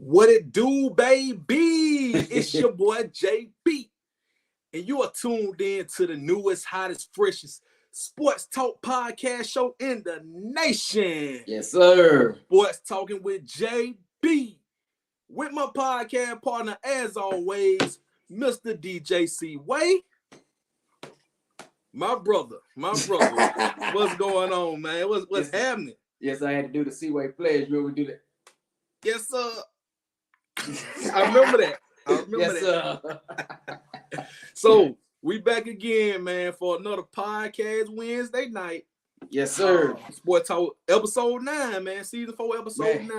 What it do, baby? It's your boy JB, and you are tuned in to the newest, hottest, freshest sports talk podcast show in the nation. Yes, sir. Sports Talking with JB, with my podcast partner, as always, Mr. DJC Way. My brother. What's going on, man? What's happening? Yes, I had to do the Seaway pledge. You ever do that? Yes, sir. I remember that. Yes, sir. So we back again, man, for another podcast Wednesday night. Yes, sir. Sports Talk episode 9, man. Season 4, episode 9.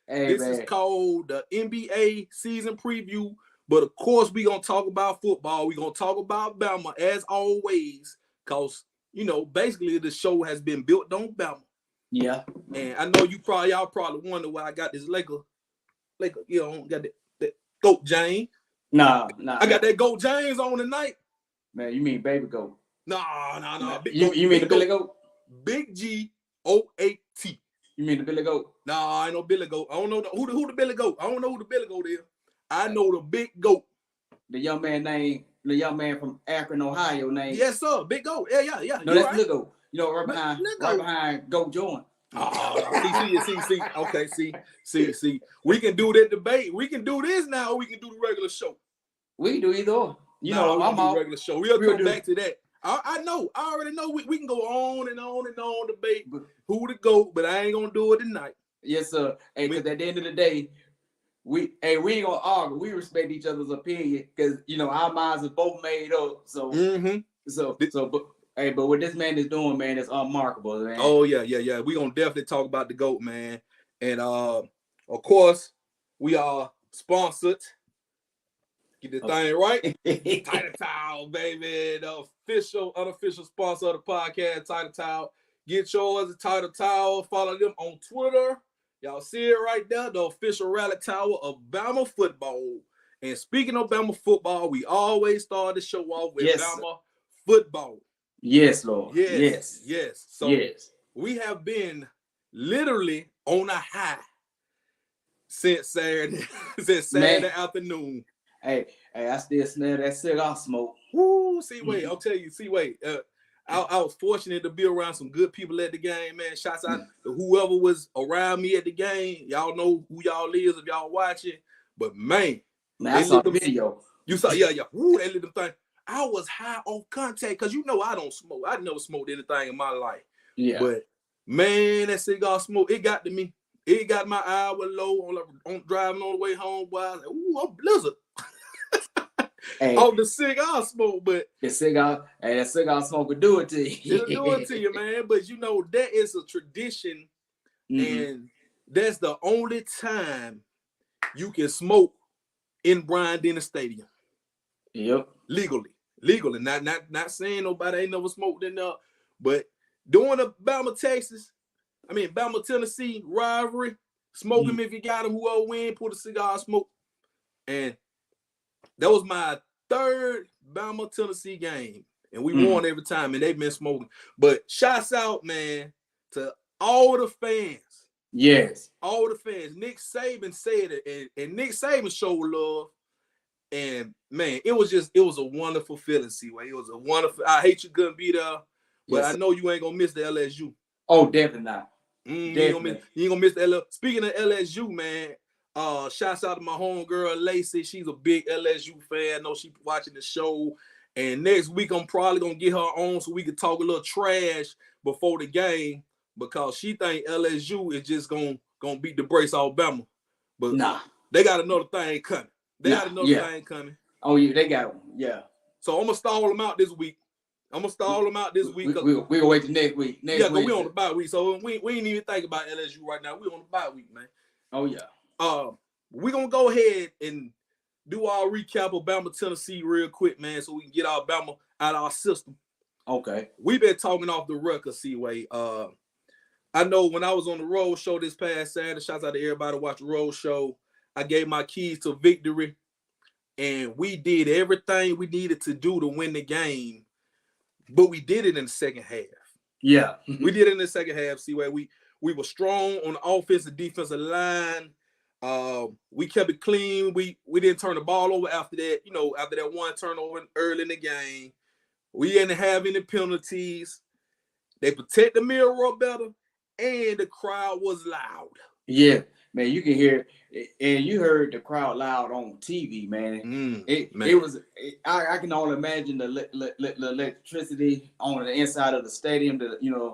Hey, this is called the NBA season preview. But of course, we're gonna talk about football. We're gonna talk about Bama as always, because basically the show has been built on Bama. Yeah. And I know y'all probably wonder why I got this Laker, got that Goat James. Nah. I got that Goat James on tonight. Man, you mean Baby Goat? No. You mean the Billy Goat? Big G-O-A-T. You mean the Billy Goat? No, I ain't no Billy Goat. I don't know who the Billy Goat. I don't know who the Billy Goat is. I know the Big Goat. The young man from Akron, Ohio named. Yes, sir. Big Goat. Yeah. No, that's Lil Goat. Right behind Goat Jordan. See. Okay, see. We can do that debate. We can do this now, or we can do the regular show. We can do either or. I'm on regular show. We'll come back to that. I know. I already know. We can go on and on debate who the GOAT, but I ain't gonna do it tonight. Yes, sir. Hey, because at the end of the day, we ain't gonna argue. We respect each other's opinion because our minds are both made up. So but what this man is doing, man, is unmarkable, man. Oh yeah. We gonna definitely talk about the GOAT, man. And of course, we are sponsored. Get the thing right. Title Towel, baby. The unofficial sponsor of the podcast, Title Towel. Get yours at Title Towel. Follow them on Twitter. Y'all see it right there, the official rally tower of Bama football. And speaking of Bama football, we always start the show off with Bama football. Yes, Lord. Yes. So yes. We have been literally on a high since Saturday afternoon. Hey, I still smell that cigar smoke. Woo, I'll tell you, I was fortunate to be around some good people at the game, man. Shouts out to whoever was around me at the game. Y'all know who y'all is if y'all watching. But man, I saw the video. You saw, yeah. Woo, they lit them thing. I was high on contact because I don't smoke. I never smoked anything in my life. Yeah. But man, that cigar smoke, it got to me. It got my hour low on driving on the way home. Boy, I was like, ooh, I'm blizzard. Hey, the cigar smoke, but that cigar smoke will do it to you. It'll do it to you, man. But that is a tradition, and that's the only time you can smoke in Bryant-Denny Stadium. Yep. Legally. Not saying nobody ain't never smoked in there, but during the Bama Tennessee rivalry, smoke him if you got him. Whoever win, put a cigar smoke. And that was my third Bama Tennessee game. And we won every time, and they've been smoking. But shouts out, man, to all the fans. Yes. All the fans. Nick Saban said it, and Nick Saban showed love. And man, it was a wonderful feeling, Seaway. It was a wonderful. I hate you couldn't be there, but I know you ain't gonna miss the LSU. Oh, definitely not. You ain't gonna miss the LSU. Speaking of LSU, man, shouts out to my homegirl Lacey. She's a big LSU fan. I know she's watching the show. And next week I'm probably gonna get her on so we can talk a little trash before the game because she think LSU is just gonna beat the brace Alabama. But they got another thing coming. Thing coming. Oh, yeah, they got one. Yeah. So I'm gonna stall them out this week. We're gonna wait till next week. We on the bye week, so we ain't even think about LSU right now. We on the bye week, man. Oh yeah. We're gonna go ahead and do our recap of Bama Tennessee real quick, man, so we can get our Bama out of our system. Okay. We've been talking off the record, Seaway. I know when I was on the road show this past Saturday, shouts out to everybody watch the road show. I gave my keys to victory, and we did everything we needed to do to win the game, but we did it in the second half. Yeah. We did it in the second half, Seaway. We were strong on the offensive defensive line. We kept it clean. We didn't turn the ball over after that. You know, after that one turnover early in the game, we didn't have any penalties. They protect the mirror better, and the crowd was loud. Yeah, man, you can hear it, and you heard the crowd loud on TV, man. It was. I can only imagine the electricity on the inside of the stadium.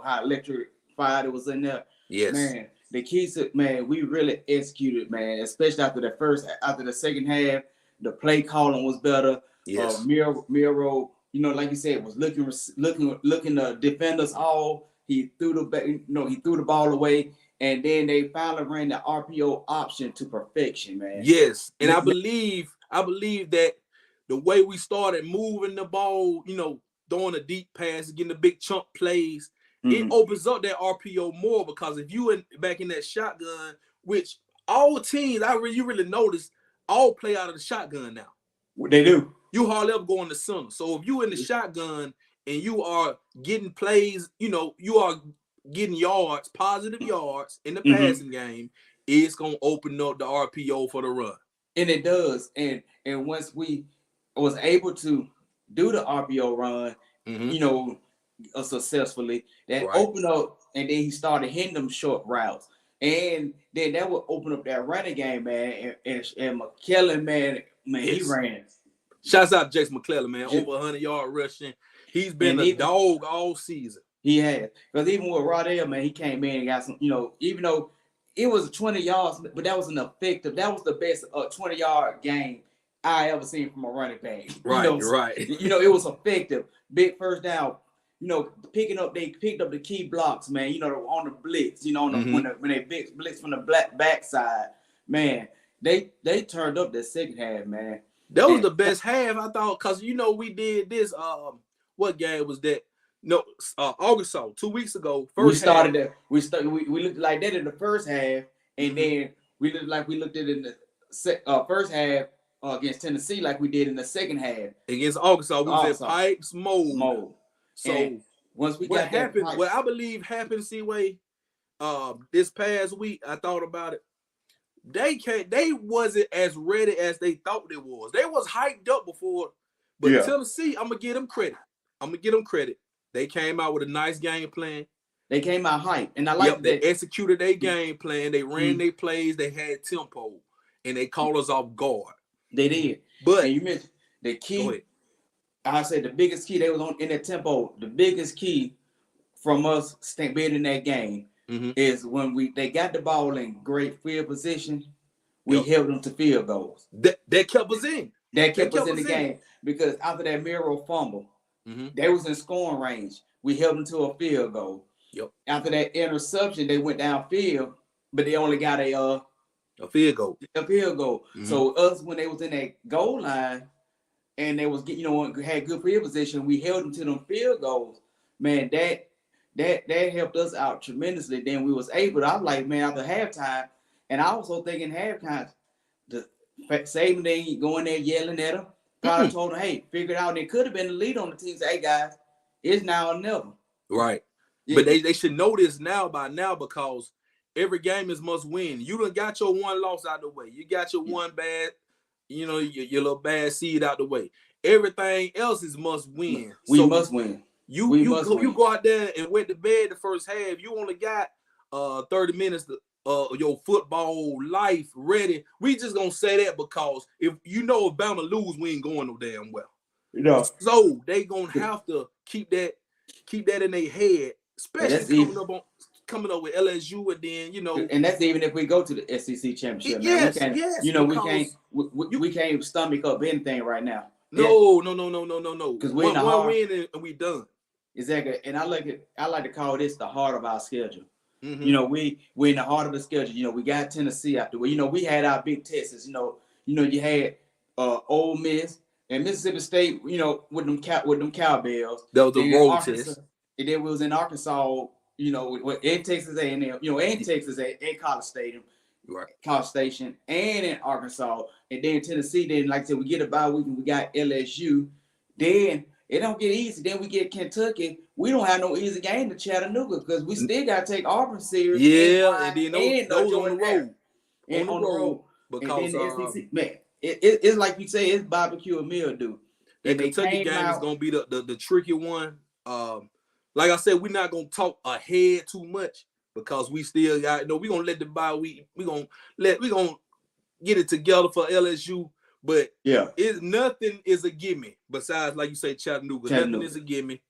How electrified it was in there. Yes, man. The keys, man, we really executed, man. Especially after the second half, the play calling was better. Yes, Miro, like you said, was looking to defend us all. He threw the ball away. And then they finally ran the RPO option to perfection, man. Yes, and I believe that the way we started moving the ball, throwing a deep pass, getting the big chunk plays, it opens up that RPO more, because if you back in that shotgun, which all teams, you really notice, all play out of the shotgun now. They do. You hardly ever go in the center. So if you in the shotgun and you are getting plays, you are getting yards, positive yards in the passing game, it's gonna open up the RPO for the run. And it does. And once we was able to do the RPO run, successfully, that opened up, and then he started hitting them short routes. And then that would open up that running game, man. And McClellan, man, yes. He ran. Shouts out to Jason McClellan, man. Over 100-yard rushing. He's been a dog all season. He has. Because even with Rodell, man, he came in and got some, even though it was 20 yards, but that was that was the best 20-yard game I ever seen from a running back. Right, right. It was effective. Big first down. They picked up the key blocks, man. On the blitz. When they blitz from the backside, man. They turned up the second half, man. That was the best half, I thought, because we did this. What game was that? No, Arkansas 2 weeks ago. We looked like that in the first half, and then we looked like we looked at it in the first half against Tennessee, like we did in the second half against Arkansas. We was in pipes mode. So and once we what happened, what I believe happened, Seaway, this past week, I thought about it. They wasn't as ready as they thought they was. They was hyped up before, but Tennessee, I'm gonna give them credit. They came out with a nice game plan. They came out hyped, and I like that. They executed their game plan. They ran their plays. They had tempo, and they caught us off guard. They did. But you mentioned the key. I said the biggest key they was in that tempo. The biggest key from us being in that game is when they got the ball in great field position. We held them to field goals. That kept us in. That kept us in the game, because after that Miro fumble, they was in scoring range. We held them to a field goal. Yep. After that interception, they went downfield, but they only got a field goal. A field goal. So us, when they was in that goal line, and they was had good field position, we held them to them field goals. Man, that helped us out tremendously. Then we was able. I was like, man, after halftime, and I was also thinking halftime, the Saban, they going there yelling at them. Probably told them, hey, figure it out. And it could have been the lead on the team. Say, hey, guys, it's now or never. Right. Yeah. But they should know this by now, because every game is must win. You done got your one loss out the way. You got your one bad, your little bad seed out the way. Everything else is must win. We must win. You go out there and went to bed the first half. You only got 30 minutes your football life ready. We just gonna say that because if Bama lose, we ain't going no damn well. So they gonna have to keep that in their head, especially coming up with LSU, and then And that's even if we go to the SEC championship. Yes, we can't stomach up anything right now. No. Because we're in the one win and we done. Exactly, and I like to call this the heart of our schedule. We're in the heart of the schedule. We got Tennessee out the way. We had our big tests. You had Ole Miss and Mississippi State. With them Cowbells. That was the road test. And then we was in Arkansas. In Texas A&M. In Texas and College Stadium, right? College Station, and in Arkansas, and then Tennessee. Then, like I said, we get a bye week and we got LSU. Then it don't get easy. Then we get Kentucky. We don't have no easy game to Chattanooga because we still got to take Auburn serious. Yeah, and then those on the road. and on the road. Because and then the SEC, man, it's like you say, it's barbecue and mildew. That Kentucky game is gonna be the tricky one. Like I said, we're not gonna talk ahead too much because we still got we're gonna let the bye week. We're gonna get it together for LSU. But nothing is a gimme besides, like you say, Chattanooga. Nothing is a gimme.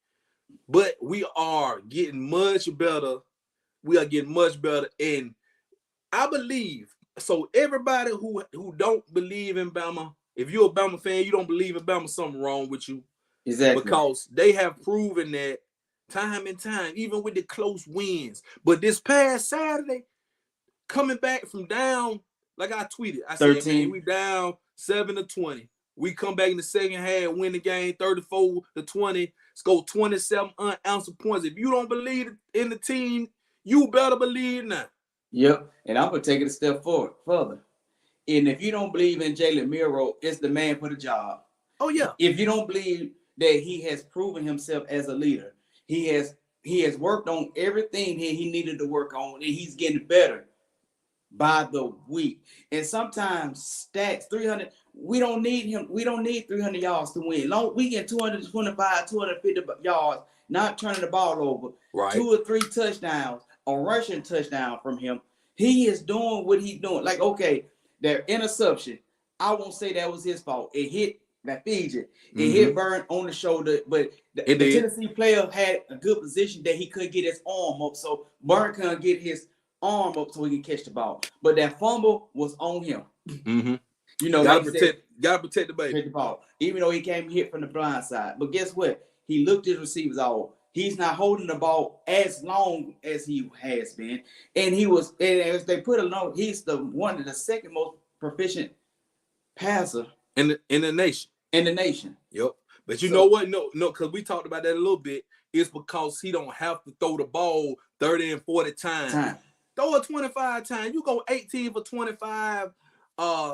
But we are getting much better. We are getting much better. And I believe, so everybody who don't believe in Bama, if you're a Bama fan, you don't believe in Bama, something wrong with you. Exactly. Because they have proven that time and time, even with the close wins. But this past Saturday, coming back from down, like I tweeted, I 13. Said, man, we down 7-20. We come back in the second half, win the game 34-20, score 27 unanswered points. If you don't believe in the team, you better believe now. Yep, and I'm going to take it a step further. And if you don't believe in Jalen Milroe, it's the man for the job. Oh, yeah. If you don't believe that he has proven himself as a leader, he has worked on everything he needed to work on, and he's getting better by the week. And sometimes stats, 300, we don't need him. We don't need 300 yards to win. We get 225, 250 yards, not turning the ball over. Right. 2 or 3 touchdowns, a rushing touchdown from him. He is doing what he's doing. Like, okay, their interception, I won't say that was his fault. It hit that Fiji. It hit Burn on the shoulder, but the Tennessee player had a good position that he couldn't get his arm up, so Burn couldn't get his arm up so he can catch the ball. But that fumble was on him. Mm-hmm. You know, gotta protect the baby. Protect the ball, even though he came hit from the blind side. But guess what? He looked his receivers off. He's not holding the ball as long as he has been, and as they put it on, he's one of the second most proficient passer in the nation. In the nation. Yep. But you know what? No, because we talked about that a little bit. It's because he don't have to throw the ball 30 and 40 times. Throw it 25 times. You go 18 for 25,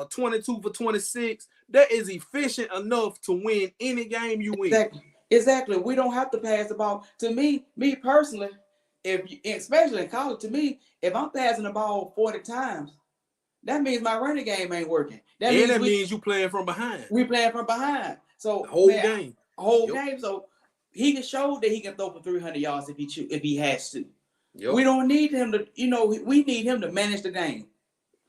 22 for 26. That is efficient enough to win any game you win. Exactly. We don't have to pass the ball. To me personally, especially in college, to me, if I'm passing the ball 40 times, that means my running game ain't working. That means you playing from behind. We playing from behind. So the whole game. Game. So he can show that he can throw for 300 yards if he has to. Yep. We don't need him to, we need him to manage the game.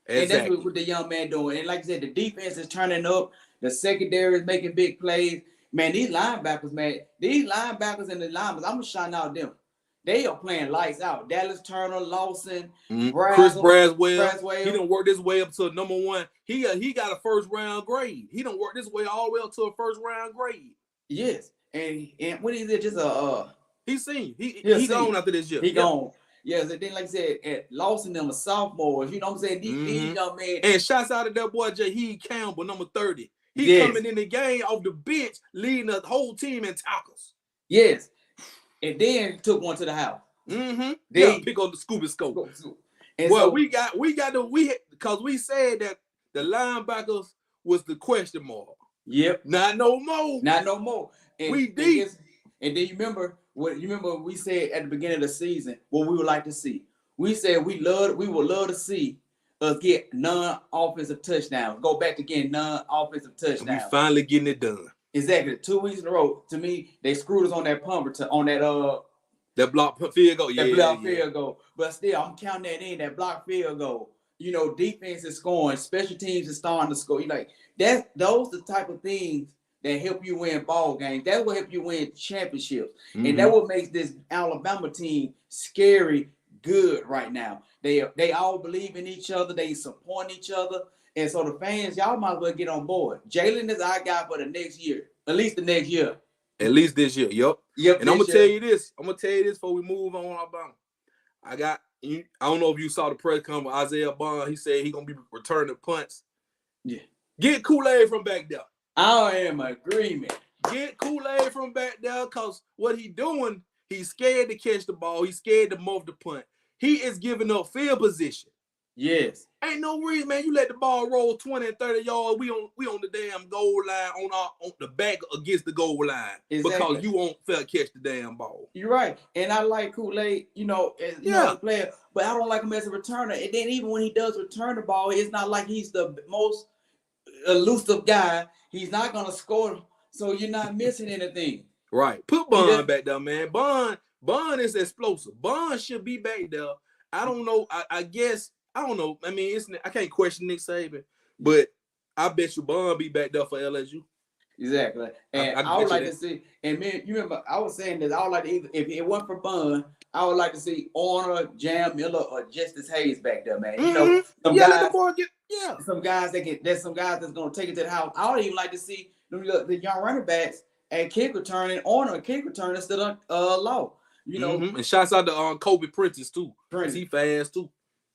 Exactly. And that's what the young man doing. And like I said, the defense is turning up. The secondary is making big plays. Man, these linebackers and the linebackers, I'm shouting out them. They are playing lights out. Dallas Turner, Lawson, Chris Braswell. He done worked his way up to number 1. He got a first round grade. He done worked his way all the way up to a first round grade. Yes. And what is it? Just he's seen. He gone after this year. He gone. Yes, and then like I said, at Lawson them are sophomores. You know what I'm saying? These young men. And shouts out to that boy Jaheed Campbell, number 30. He coming in the game off the bench, leading the whole team in tackles. Yes. And then took one to the house. Mm-hmm. Then pick on the scuba scope. And well, we got because we said that the linebackers was the question mark. Yep. Not no more. And, we deep. And then you remember we said at the beginning of the season what we would like to see. We said we would love to see us get non-offensive touchdowns. Go back to getting non-offensive touchdowns. And we finally getting it done. Exactly. 2 weeks in a row. To me, they screwed us on that pumper that block field goal. Field goal. But still, I'm counting that in, that block field goal. Defense is scoring, special teams is starting to score. Those are the type of things that help you win ball games. That will help you win championships. Mm-hmm. And that what makes this Alabama team scary good right now. They all believe in each other, they support each other. And so the fans, y'all might as well get on board. Jalen is our guy for the next year. At least the next year. At least this year. Yep. And I'm gonna tell you this. Before we move on, Alabama. I don't know if you saw the press conference with Isaiah Bond. He said he's gonna be returning punts. Yeah. Get Kool-Aid from back there. I am in agreement. Get Kool-Aid from back there, because what he doing, he's scared to catch the ball. He's scared to muff the punt. He is giving up field position. Yes. Ain't no reason, man. You let the ball roll 20 and 30 yards. We on the damn goal line on the back against the goal line. Exactly. Because you won't fair catch the damn ball. You're right. And I like Kool-Aid, as a player, but I don't like him as a returner. And then even when he does return the ball, it's not like he's the most elusive guy. He's not gonna score, so you're not missing anything. Right. Put Bond back there, man. Bond is explosive. Bond should be back there. I don't know. I guess I don't know. I mean, I can't question Nick Saban, but I bet you Bond be back there for LSU. Exactly. And I would like to see, and man, you remember I was saying that I would like to if it wasn't for Bond, I would like to see Arnold, Jam Miller, or Justice Hayes back there, man. Some guys. Some guys there's some guys that's gonna take it to the house. I would even like to see the young running backs at kick returning, Arnold kick returning instead of Law. And shouts out to Kobe Prentice too. He fast too.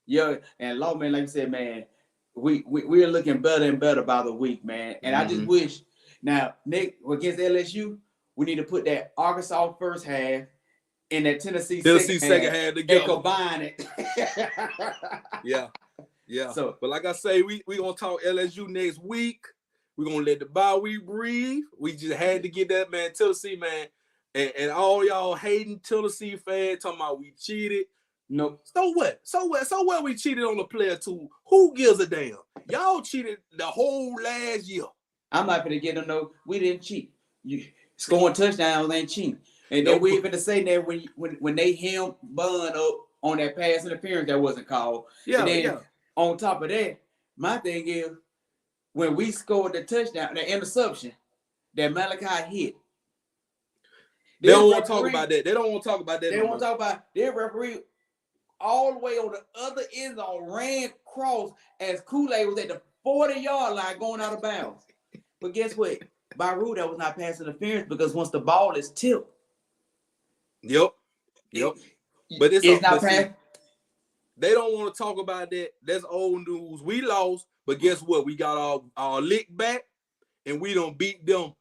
Yeah, and Law, man, like you said, man, we're looking better and better by the week, man. And I just wish now, Nick, against LSU, we need to put that Arkansas first half and that Tennessee second half together and combine it. Yeah. So, but like I say, we gonna talk LSU next week. We're gonna let the bye week breathe. We just had to get that, man. Tennessee, man. And all y'all hating Tennessee fans talking about we cheated. No, so what? So what? We cheated on the player too. Who gives a damn? Y'all cheated the whole last year. I'm not gonna get them. No, we didn't cheat. You scoring touchdowns ain't cheating. And then we even to say that when they hemmed Bond up on that pass interference that wasn't called. On top of that, my thing is when we scored the touchdown, the interception that Malachi hit. They don't want to talk about that. They don't want to talk about that. They want to talk about their referee all the way on the other end zone ran cross as Kool-Aid was at the 40-yard line going out of bounds. But guess what? By rule, that was not pass interference because once the ball is tipped. Yep. But it's not pass. They don't want to talk about that. That's old news. We lost, but guess what? We got our lick back, and we done beat them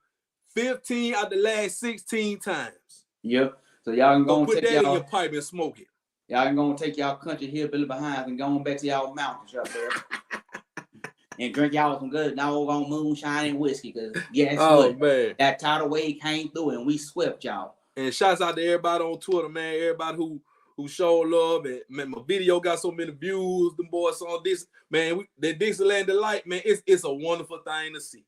15 out of the last 16 times. Yep. So y'all can go put that in your pipe and smoke it. Y'all can go and take y'all country hillbilly behind and go on back to y'all mountains up there. And drink y'all some good doggone moonshine and whiskey. Because guess what? Man. That tidal wave came through and we swept y'all. And shouts out to everybody on Twitter, man. Everybody who showed love. And man, my video got so many views. The boys on this. Man, the Dixieland Delight, man, it's a wonderful thing to see.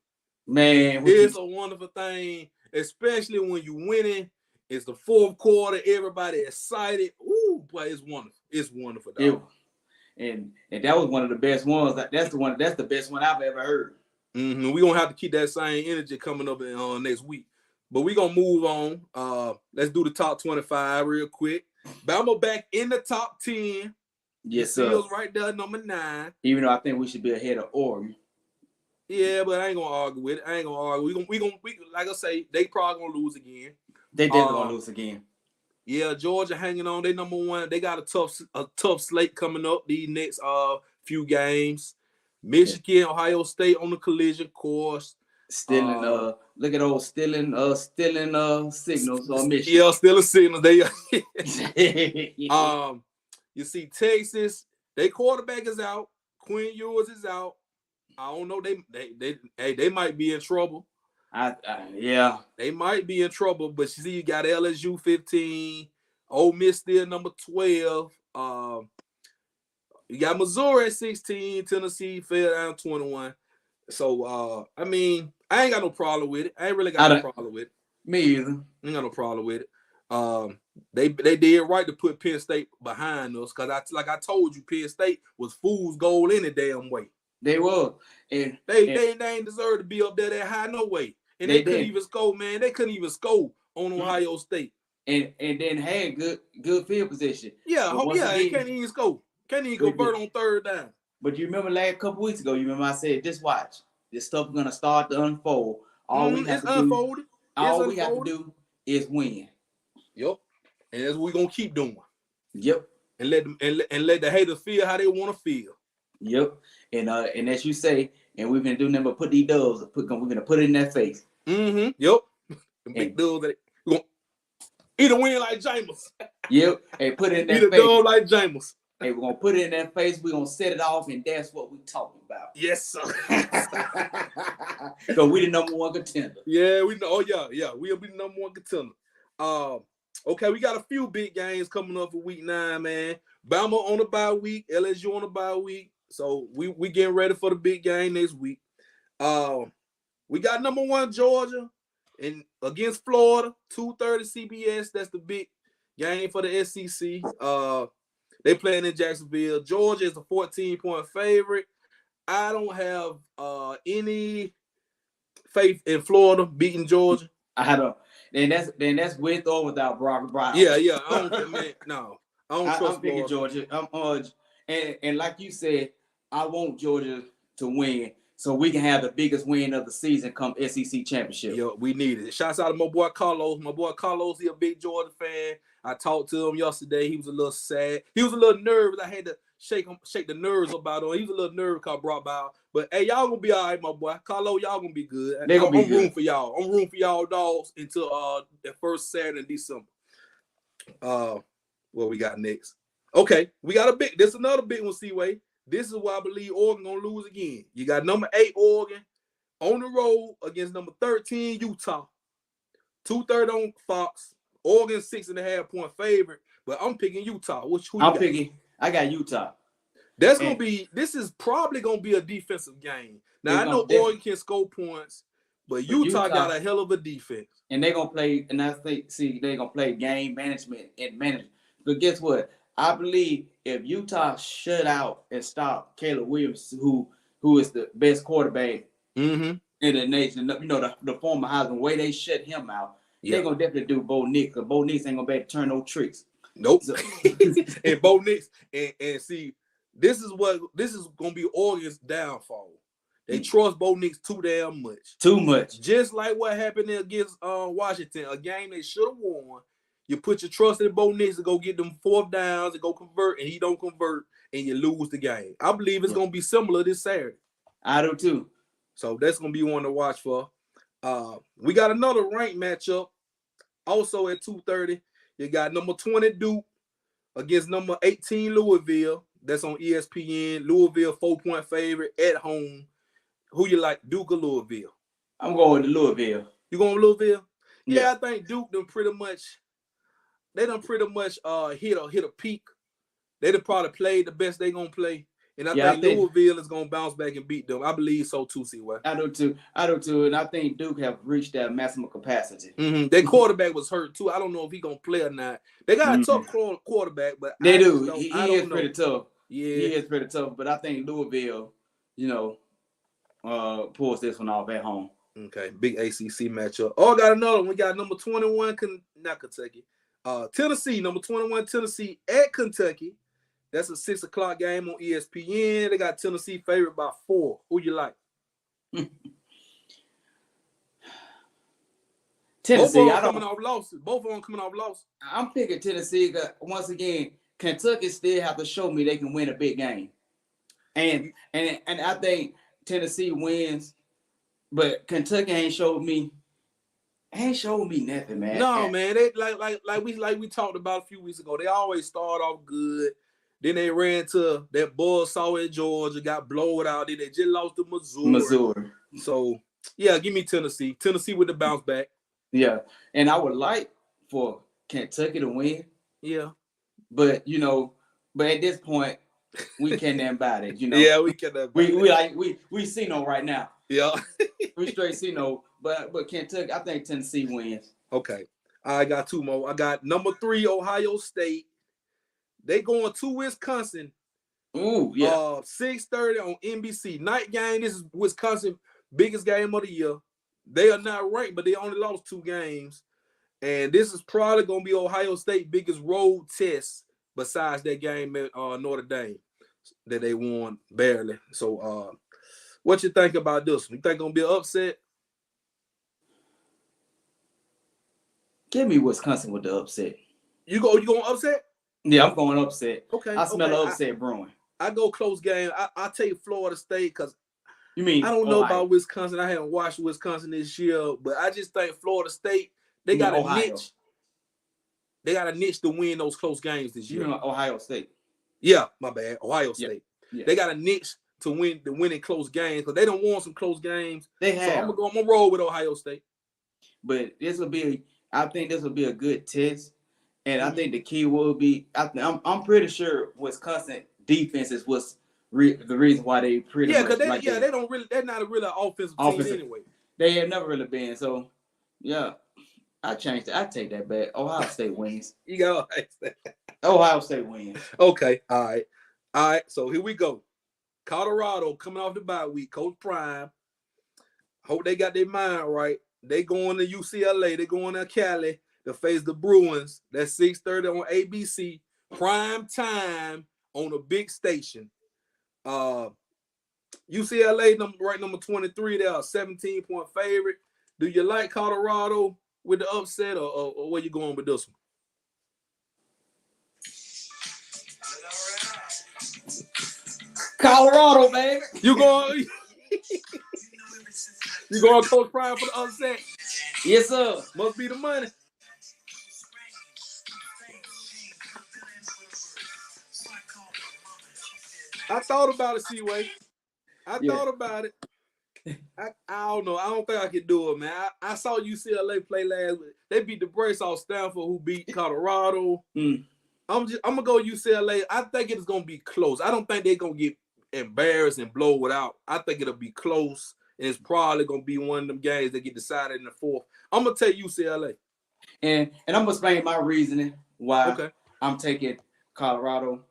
Man, it's a wonderful thing, especially when you winning. It's the fourth quarter. Everybody excited. Ooh, boy, it's wonderful. It's wonderful, dog. And that was one of the best ones. That's the best one I've ever heard. We're gonna have to keep that same energy coming up next week. But we're gonna move on. Let's do the top 25 real quick. Bama back in the top 10. Yes, sir. Seals right there, number 9. Even though I think we should be ahead of Oregon. Yeah, but I ain't gonna argue with it. We like I say, they probably gonna lose again. They definitely gonna lose again. Yeah, Georgia hanging on. They number 1. They got a tough slate coming up these next few games. Michigan, Ohio State on the collision course. Stealing look at those stealing signals on Michigan. Yeah, stealing signals. They you see Texas, their quarterback is out. Quinn Ewers is out. I don't know. They might be in trouble. Yeah. They might be in trouble, but you see, you got LSU 15, Ole Miss still number 12. You got Missouri at 16, Tennessee fell down 21. So I mean, I ain't got no problem with it. I ain't really got no problem with it. Me either. I ain't got no problem with it. They did right to put Penn State behind us because like I told you, Penn State was fool's gold any damn way. They were. And they ain't deserve to be up there that high no way. And they couldn't even score, man. They couldn't even score on Ohio State. And then had good field position. Yeah, they can't even score. Can't even convert on third down. But you remember last couple weeks ago, I said, just watch. This stuff gonna start to unfold. All we have to do is win. Yep. And that's what we're gonna keep doing. Yep. And let the haters feel how they want to feel. Yep. And as you say, and we're gonna do nothing but put these doves. We're gonna put it in their face. Yep. The big doves that we're gonna eat a win like Jameis. Yep. And put it in their face. Eat a dove like Jameis. Hey, we're gonna put it in their face. We're gonna set it off, and that's what we're talking about. Yes, sir. So we the number one contender. Yeah, we know. Oh yeah, we'll be the number one contender. Okay, we got a few big games coming up for week 9, man. Bama on a bye week, LSU on a bye week. So we getting ready for the big game next week. We got number 1 Georgia and against Florida, 2:30 CBS. That's the big game for the SEC. They playing in Jacksonville. Georgia is a 14-point favorite. I don't have any faith in Florida beating Georgia. I don't. Then that's with or without Brock Brown. Yeah. I don't, man, no. I don't trust I'm picking Georgia. And like you said, I want Georgia to win so we can have the biggest win of the season come SEC championship. Yeah, we need it. Shouts out to my boy Carlos. My boy Carlos, he a big Georgia fan. I talked to him yesterday. He was a little sad. He was a little nervous. I had to shake the nerves about him. He was a little nervous because Brock Bowers. But hey, y'all gonna be all right, my boy. Carlos, y'all gonna be good. They gonna be I'm good. rooting for y'all. I'm rooting for y'all dogs until the first Saturday in December. What we got next? Okay, we got a big. This is another big one, Seaway. This is why I believe Oregon gonna lose again. You got number 8 Oregon on the road against number 13 Utah. 2:30 on Fox. Oregon 6.5-point favorite, but I'm picking Utah. I got Utah. That's gonna be. This is probably gonna be a defensive game. Now I know Oregon can score points, but Utah got a hell of a defense. And they're gonna play. And I think they're gonna play game management and management. But guess what? I believe if Utah shut out and stop Caleb Williams, who is the best quarterback in the nation, you know, the former Heisman, way they shut him out, they're gonna definitely do Bo Nix, because Bo Nix ain't gonna be able to turn no tricks. Nope. So. And Bo Nix, and see, this is gonna be Oregon's downfall. They trust Bo Nix too damn much. Too much. Just like what happened against Washington, a game they should have won. You put your trust in Bo Nix to go get them 4th downs and go convert, and he don't convert, and you lose the game. I believe it's gonna be similar this Saturday. I do too. So that's gonna be one to watch for. We got another ranked matchup, also at 2:30. You got number 20 Duke against number 18 Louisville. That's on ESPN. Louisville 4-point favorite at home. Who you like, Duke or Louisville? I'm going to Louisville. You going to Louisville? Yeah, I think Duke done pretty much hit a peak. They done probably played the best they gonna play. And I think Louisville is gonna bounce back and beat them. I believe so too, C-Way. I do too. And I think Duke have reached their maximum capacity. Their quarterback was hurt too. I don't know if he gonna play or not. They got a tough quarterback, but they do. He is pretty tough. Yeah, he is pretty tough. But I think Louisville, pulls this one off at home. Okay, big ACC matchup. Oh, I got another one. We got number 21, not Kentucky. Tennessee, number 21, Tennessee at Kentucky. That's a 6:00 game on ESPN. They got Tennessee favored by 4. Who you like? Tennessee. Both of them coming off losses. I'm picking Tennessee. Once again, Kentucky still have to show me they can win a big game, and I think Tennessee wins, but Kentucky ain't showed me nothing, man. No, man. They like we talked about a few weeks ago. They always start off good. Then they ran to that buzzsaw in Georgia, got blown out. Then they just lost to Missouri. So, yeah, give me Tennessee. Tennessee with the bounce back. Yeah, and I would like for Kentucky to win. Yeah. But, but at this point, we can't buy it, Yeah, we can't. We see no right now. Yeah. We straight see no. But Kentucky, I think Tennessee wins. Okay. I got 2 more. I got number 3, Ohio State. They going to Wisconsin. Ooh, yeah. 6:30 on NBC. Night game. This is Wisconsin biggest game of the year. They are not ranked, but they only lost 2 games. And this is probably going to be Ohio State biggest road test besides that game at Notre Dame that they won barely. So what you think about this one? You think going to be an upset? Give me Wisconsin with the upset. You going upset? Yeah, I'm going upset. Okay. I smell an upset brewing. I go close game. I take Florida State because I don't know about Wisconsin. I haven't watched Wisconsin this year, but I just think Florida State, they got a niche. They got a niche to win those close games this year. Ohio State. Yeah, my bad. Ohio Yeah. State. Yeah. They got a niche to win in close games because they don't want some close games. They have. So I'm gonna roll with Ohio State. But I think this will be a good test. And I think the key will be, I'm pretty sure Wisconsin defense is what's the reason why they pretty much because like they don't really, they're not a really offensive team anyway. They have never really been. So yeah, I changed it. I take that back. Ohio State wins. You got Ohio State. Ohio State wins. Okay, all right. So here we go. Colorado coming off the bye week. Coach Prime. Hope they got their mind right. They going to UCLA. They going to Cali to face the Bruins. That's 6:30 on ABC. Prime time on a big station. UCLA number 23. They are 17-point favorite. Do you like Colorado with the upset, or where you going with this one? Colorado, baby. You going Coach Prime for the upset? Yes, sir. Must be the money. I thought about it, Seaway. I thought about it. I don't know. I don't think I can do it, man. I saw UCLA play last week. They beat the brace off Stanford, who beat Colorado. I'm gonna go UCLA. I think it's gonna be close. I don't think they're gonna get embarrassed and blow it out. I think it'll be close, and it's probably gonna be one of them games that get decided in the fourth. I'm gonna take UCLA, and I'm gonna explain my reasoning why I'm taking Colorado.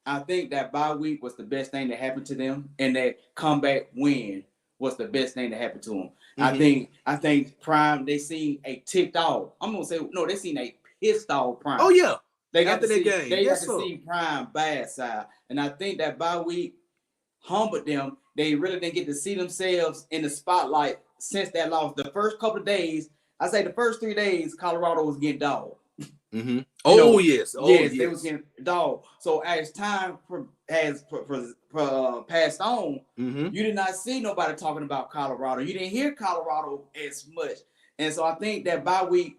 I think that bye week was the best thing that happened to them, and that comeback win was the best thing that happened to them. I think Prime, they seen a ticked off. I'm gonna say no, they seen a pissed off Prime. Oh yeah, they got to see game. They got to see Prime bad side, and I think that bye week humbled them. They really didn't get to see themselves in the spotlight since that loss. The first couple of days, I say the first 3 days, Colorado was getting dogged. Yes, they was getting dog. So as time has passed on, you did not see nobody talking about Colorado. You didn't hear Colorado as much, and so I think that bye week,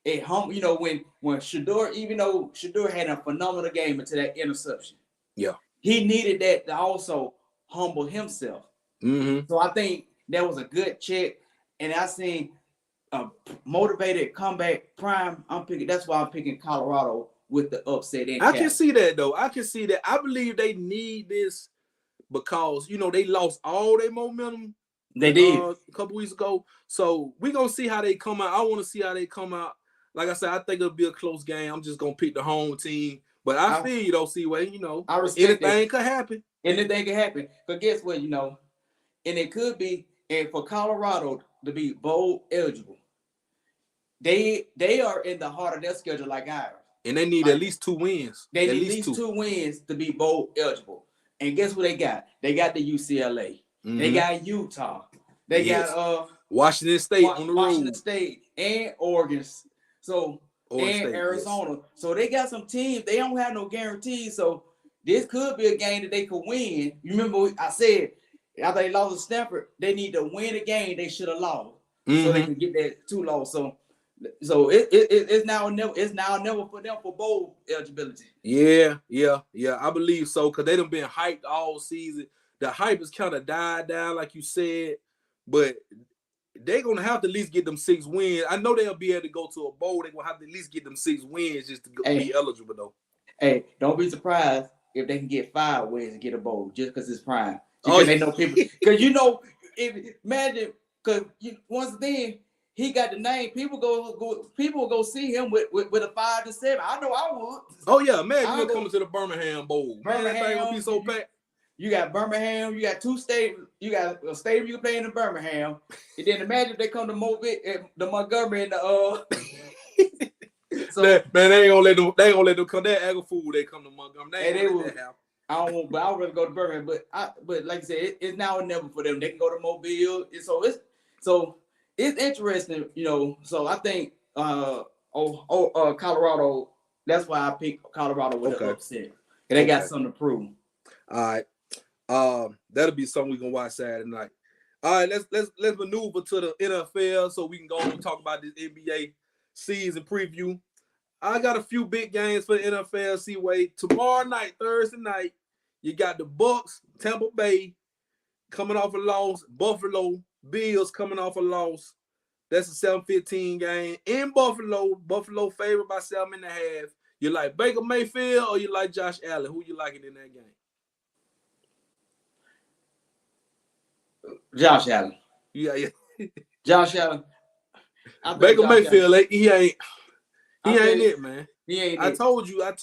it when Shedeur, even though Shedeur had a phenomenal game into that interception, he needed that to also humble himself. So I think that was a good check, and I seen a motivated comeback Prime. That's why I'm picking Colorado with the upset. I can see that though. I can see that. I believe they need this because they lost all their momentum. They did a couple weeks ago. So we're gonna see how they come out. I want to see how they come out. Like I said, I think it'll be a close game. I'm just gonna pick the home team. But I feel you though, Seaway. I respect anything could happen. Anything can happen. But guess what? And it could be, and for Colorado to be bowl eligible, they are in the heart of their schedule like ours. And they need at least 2 wins. They need at least 2 wins to be bowl eligible. And guess what they got? They got the UCLA. They got Utah. They got Washington State on the road. Washington State and Oregon. So and Arizona. Yes. So they got some teams. They don't have no guarantees. So this could be a game that they could win. You remember I said after they lost to Stanford, they need to win a game they should have lost. So they can get that 2 loss. So it's now or never. It's now or never for them for bowl eligibility. Yeah. I believe so because they done been hyped all season. The hype has kind of died down, like you said, but they're gonna have to at least get them 6 wins. I know they'll be able to go to a bowl. They're gonna have to at least get them 6 wins just to be eligible, though. Hey, don't be surprised if they can get 5 wins and get a bowl just because it's Prime. Because they know people. Because imagine because once then. He got the name. People will go see him with a 5 to 7. I know I would. Oh yeah, man, you're coming to the Birmingham Bowl. Man, that thing will be so packed. You got Birmingham. You got 2 stadiums. You got a stadium you can play in Birmingham. And then imagine if they come to the Montgomery and the So man, they ain't gonna let them come there. Aggle fool, they come to Montgomery. They will. I would rather go to Birmingham, but like I said, it's now or never for them. They can go to Mobile. It's interesting, So I think Colorado. That's why I picked Colorado with an upset. And they got something to prove. All right. That'll be something we can watch Saturday night. All right, let's maneuver to the NFL so we can go on and talk about this NBA season preview. I got a few big games for the NFL. Seaway tomorrow night, Thursday night. You got the Bucks, Tampa Bay coming off a loss. Buffalo Bills coming off a loss. That's a 7:15 game in Buffalo. Buffalo favored by 7.5. You like Baker Mayfield or you like Josh Allen? Who you liking in that game? Josh Allen. Yeah. Josh Allen. Baker Mayfield, he ain't it, man. He ain't I told you. I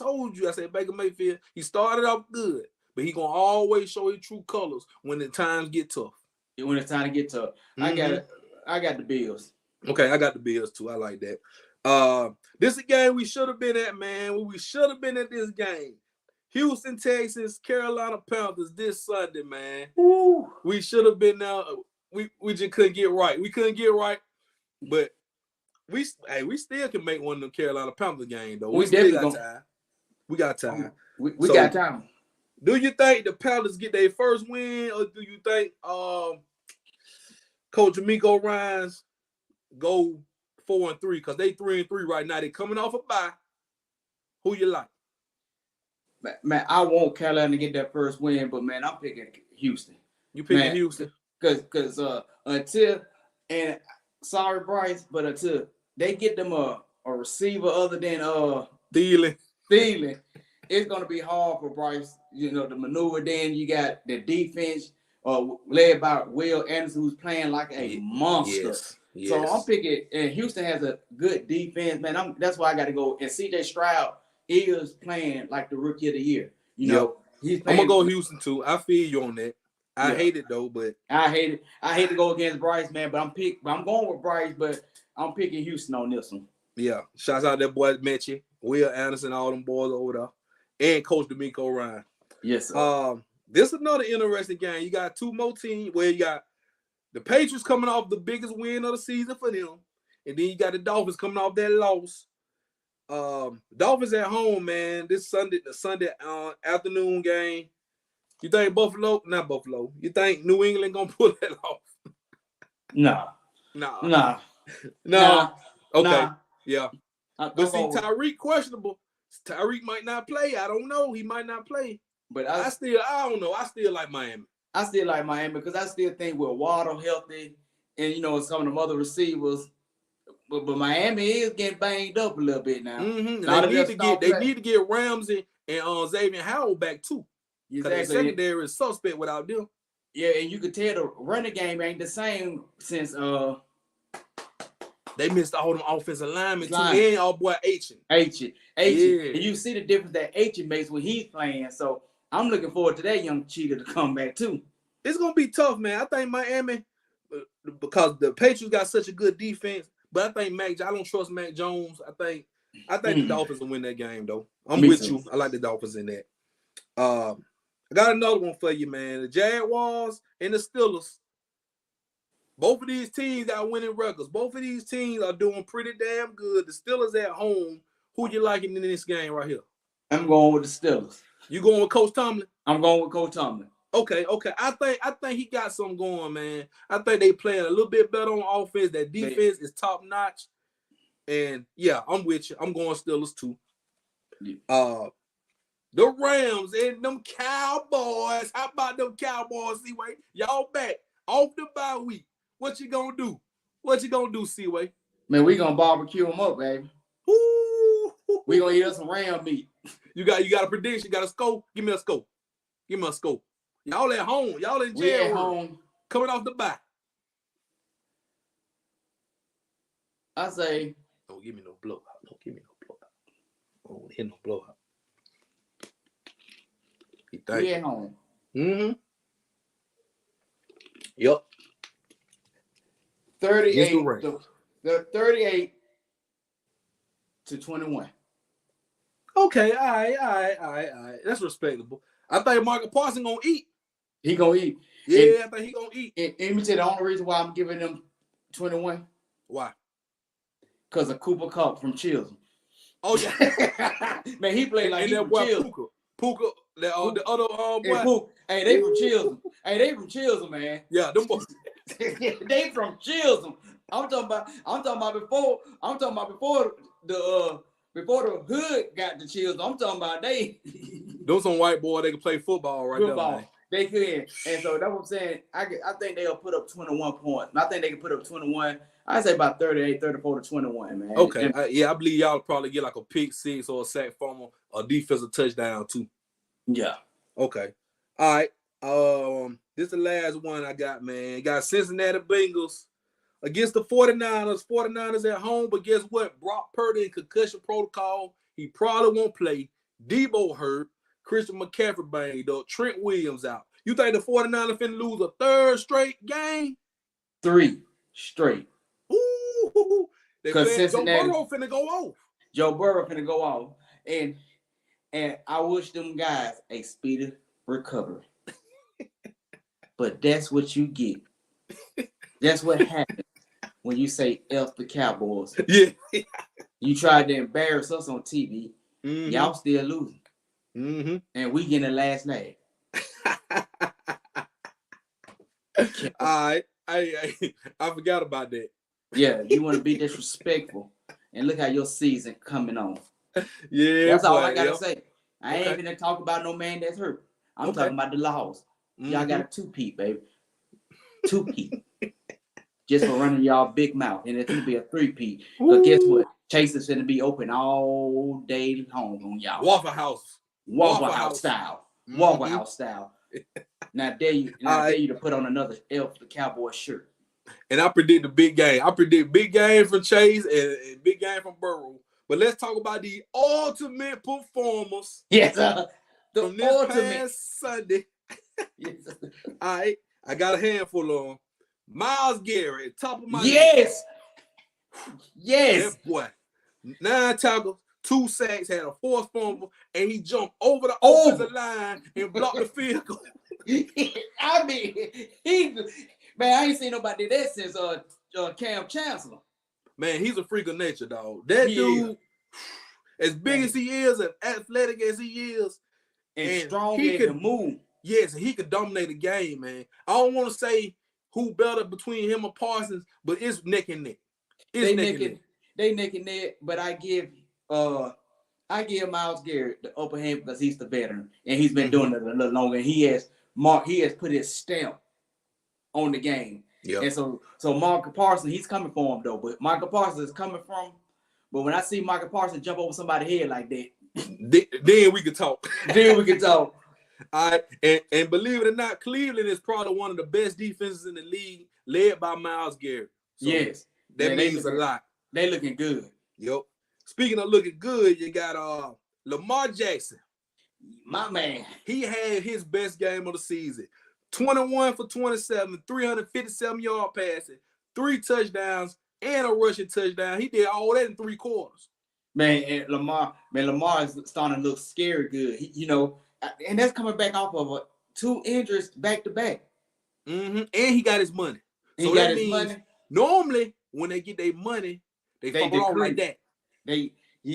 said Baker Mayfield, he started off good, but he gonna always show his true colors when the times get tough. When it's time to get tough. Mm-hmm. I got the Bills. Okay, I got the Bills too. I like that. This is a game we should have been at, man. We should have been at this game. Houston, Texas, Carolina Panthers this Sunday, man. Ooh. We should have been there. We just couldn't get right. We couldn't get right, but we still can make one of them Carolina Panthers games though. We still got time. We got time. We got time. Do you think the Panthers get their first win, or do you think Coach D'Amico Ryans go 4-3? Because they 3-3 right now. They coming off a bye. Who you like? Man, I want Carolina to get that first win, but man, I'm picking Houston. You picking Houston? Because until, and sorry Bryce, but until they get them a receiver other than Thielen, it's gonna be hard for Bryce, to maneuver. Then you got the defense led by Will Anderson, who's playing like a monster. Yes. So I'm picking, and Houston has a good defense, man. That's why I got to go. And CJ Stroud is playing like the rookie of the year. He's playing. I'm gonna go Houston too. I feel you on that. I hate it though, but I hate it. I hate to go against Bryce, man. But I'm going with Bryce, but I'm picking Houston on this one. Yeah, shouts out that boy Mechie, Will Anderson, all them boys over there, and Coach D'Amico Ryan. Yes, sir. This is another interesting game. You got two more teams where you got the Patriots coming off the biggest win of the season for them, and then you got the Dolphins coming off that loss. Dolphins at home, man. This Sunday, the Sunday afternoon game. You think not Buffalo? You think New England gonna pull that off? Nah. Okay. Nah. Yeah. But see, Tyreek questionable. Tyreek might not play. I don't know. He might not play. But I don't know. I still like Miami. I still like Miami because I still think with Waddle healthy and some of them other receivers. But Miami is getting banged up a little bit now. Mm-hmm. They need to get Ramsey and Xavier Howard back too. Because the secondary is suspect without them. Yeah, and you could tell the running game ain't the same since they missed all them offensive linemen too. And our boy Achen. Yeah. And you see the difference that Achen makes when he's playing. So I'm looking forward to that young cheetah to come back too. It's gonna be tough, man. I think Miami, because the Patriots got such a good defense, but I think I don't trust Mac Jones. I think the Dolphins will win that game though. I'm with you. I like the Dolphins in that. I got another one for you, man. The Jaguars and the Steelers. Both of these teams got winning records. Both of these teams are doing pretty damn good. The Steelers at home. Who you liking in this game right here? I'm going with the Steelers. You going with Coach Tomlin? I'm going with Coach Tomlin. Okay. I think he got something going, man. I think they playing a little bit better on offense. That defense is top notch. And yeah, I'm with you. I'm going Steelers too. Yeah. The Rams and them Cowboys. How about them Cowboys, Seaway? Y'all back off the bye week. What you gonna do? Seaway? Man, we gonna barbecue them up, baby. Ooh. We gonna eat us some ram meat. You got a prediction? Got a scope? Give me a scope. Y'all at home. Y'all in jail. We at home. Coming off the bye. I say. Don't give me no blowout. Don't hit no blowout. We at home. Mm-hmm. Yep. 38 to 21. Okay, all right. That's respectable. I think Michael Parsons gonna eat. He gonna eat. Yeah, I think he gonna eat. And let me tell you the only reason why I'm giving them 21. Why? Because of Cooper Kupp from Chisholm. Oh yeah. Man, he played like that boy Puka. The other boy. Hey, they from Chisholm. They from Chisholm, man. Yeah, them boys. They from Chisholm. I'm talking about before the before the hood got the chills, I'm talking about they. Those some white boy, they can play football right football. there, man. They could. And so that's what I'm saying. I think they'll put up 21 points. I think they can put up 21. I'd say about 38, 34 to 21, man. Okay. I believe y'all probably get like a pick six or a sack fumble, a defensive touchdown too. Yeah. Okay. All right. This is the last one I got, man. Got Cincinnati Bengals against the 49ers. 49ers at home, but guess what? Brock Purdy in concussion protocol. He probably won't play. Debo hurt. Christian McCaffrey banged up. Trent Williams out. You think the 49ers finna lose a third straight game? 3 straight. Ooh. Because Joe Burrow finna go off. Joe Burrow finna go off. And I wish them guys a speedy recovery. But that's what you get. That's what happens when you say F the Cowboys. Yeah. You tried to embarrass us on TV. Mm-hmm. Y'all still losing. Mm-hmm. And we getting the last laugh. All right. I forgot about that. Yeah, you want to be disrespectful. And look how your season coming on. Yeah. That's all I got to say. I ain't even talk about no man that's hurt. I'm talking about the laws. Y'all got a 2-peat, baby. 2-peat. Just for running y'all big mouth. And it's going to be a 3-peat. But guess what? Chase is going to be open all day long on y'all. Waffle House. Waffle House style. Mm-hmm. Waffle House style. Now dare you to put on another Elf the Cowboy shirt. And I predict the big game. I predict big game from Chase and big game from Burrow. But let's talk about the ultimate performers. Yes, from this past Sunday. Yes. All right, I got a handful of them. Myles Garrett, top of my yes. That boy, 9 tackles, 2 sacks, had a 4th fumble, and he jumped over the offensive line and blocked the field goal. I mean, I ain't seen nobody do that since Cam Chancellor. Man, he's a freak of nature, dog. That dude, as big as he is and athletic as he is, and strong, he can move. Yes, he could dominate the game, man. I don't want to say who better between him and Parsons, but it's neck and neck. They neck and neck, but I give Myles Garrett the upper hand because he's the veteran and he's been doing it a little longer. And he has put his stamp on the game. Yeah. And so Micah Parsons, he's coming for him though. But Micah Parsons is coming from. But when I see Micah Parsons jump over somebody's head like that, then we can talk. Then we can talk. All right, and believe it or not, Cleveland is probably one of the best defenses in the league, led by Myles Garrett. So yes, that means a lot. They looking good. Yep. Speaking of looking good, you got Lamar Jackson. My man. He had his best game of the season. 21 for 27, 357 yard passing, 3 touchdowns, and a rushing touchdown. He did all that in 3 quarters. Man, and Lamar is starting to look scary good. And that's coming back off of 2 injuries back to back. Mm-hmm. And he got his money. So that means normally when they get their money, they fall off like that. He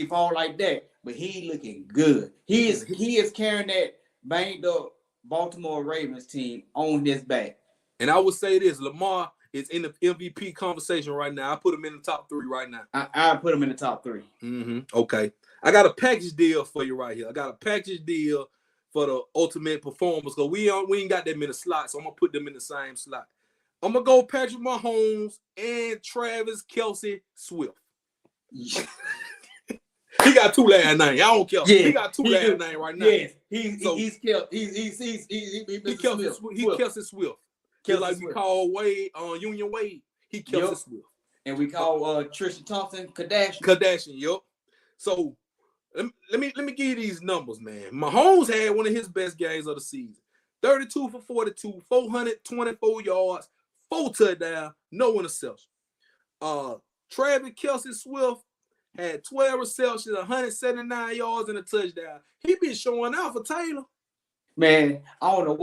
fall like that, but he looking good. He is carrying that banged up Baltimore Ravens team on his back. And I would say this: Lamar is in the MVP conversation right now. I put him in the top 3 right now. I put him in the top 3. Mm-hmm. Okay, I got a package deal for you right here. I got a package deal for the ultimate performers because we ain't got them in the slot, so I'm gonna put them in the same slot. I'm gonna go Patrick Mahomes and Travis Kelce Swift. He got 2 last names. I don't care. Yeah, he got 2 last names right now. Yes, he's Kelce Swift. Just like we call Wade Union Wade. He Kelce Swift. And we call Tristan Thompson Kardashian. Yep. So let me give you these numbers, man. Mahomes had one of his best games of the season. 32 for 42, 424 yards, 4 touchdowns, no interception. Travis Kelce Swift had 12 receptions, 179 yards, and a touchdown. He been showing out for Taylor. Man, I don't know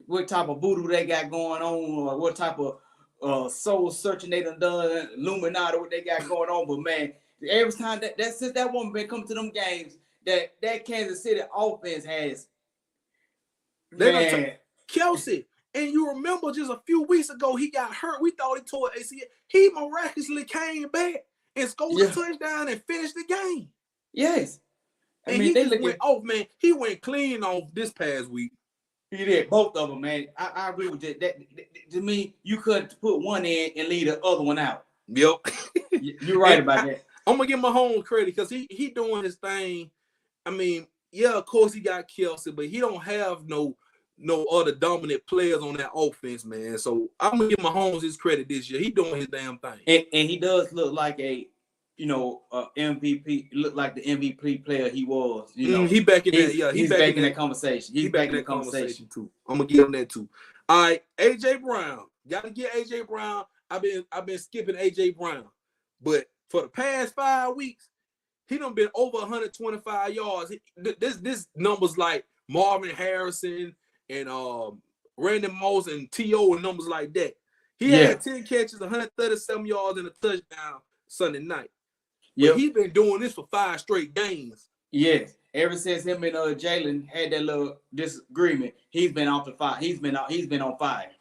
what type of voodoo they got going on or what type of soul searching they done, Illuminati, what they got going on. But, man, every time since that woman been coming to them games, that Kansas City offense has. Man. Kelce, and you remember just a few weeks ago, he got hurt. We thought he tore ACL. He miraculously came back and scored a touchdown and finished the game. Yes. I And mean, he they just look went at off, man. He went clean off this past week. he did both of them, man. I agree with that. That to me, you could put one in and leave the other one out. Yep. You're right about that. I'm gonna give Mahomes credit because he doing his thing. I mean, yeah, of course he got Kelsey, but he don't have no other dominant players on that offense, man. So I'm gonna give Mahomes his credit this year. He doing his damn thing. And he does look like a MVP. Look like the MVP player he was. He back in that. Yeah, he's back in that conversation. He's back in that conversation too. I'm gonna give him that too. All right, AJ Brown. Gotta get AJ Brown. I've been skipping AJ Brown, but for the past 5 weeks, he done been over 125 yards. This numbers like Marvin Harrison and Randy Moss and T.O. and numbers like that. He had 10 catches, 137 yards, and a touchdown Sunday night. Yeah, he's been doing this for 5 straight games. Yes, ever since him and Jalen had that little disagreement, he's been off the fire. He's been on fire.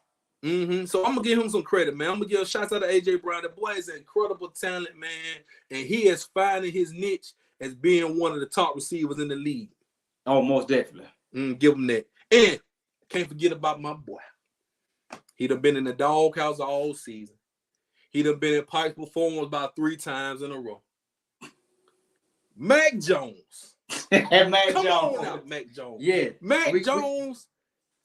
So I'm gonna give him some credit, man. I'm gonna give shots out to AJ Brown. The boy is an incredible talent, man, and he is finding his niche as being one of the top receivers in the league. Oh, most definitely. Give him that. And can't forget about my boy. He done been in the doghouse all season. He done been in Pike's performance about 3 times in a row. Mac Jones. Come on out, Mac Jones. Yeah. Mac Jones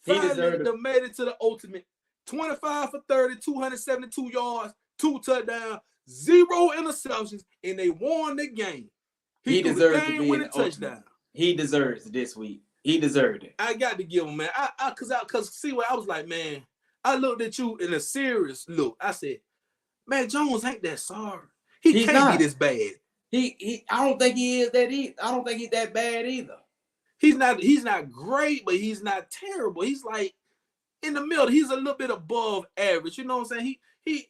finally made it to the ultimate. 25 for 30, 272 yards, 2 touchdowns, 0 interceptions, and they won the game. He deserves to be in the touchdown. He deserves it this week. He deserved it. I got to give him, man. Cause see what I was like, man. I looked at you in a serious look. I said, man, Jones ain't that sorry. He can't be this bad. I don't think he is that either. I don't think he's that bad either. He's not great, but he's not terrible. He's like in the middle. He's a little bit above average. You know what I'm saying? He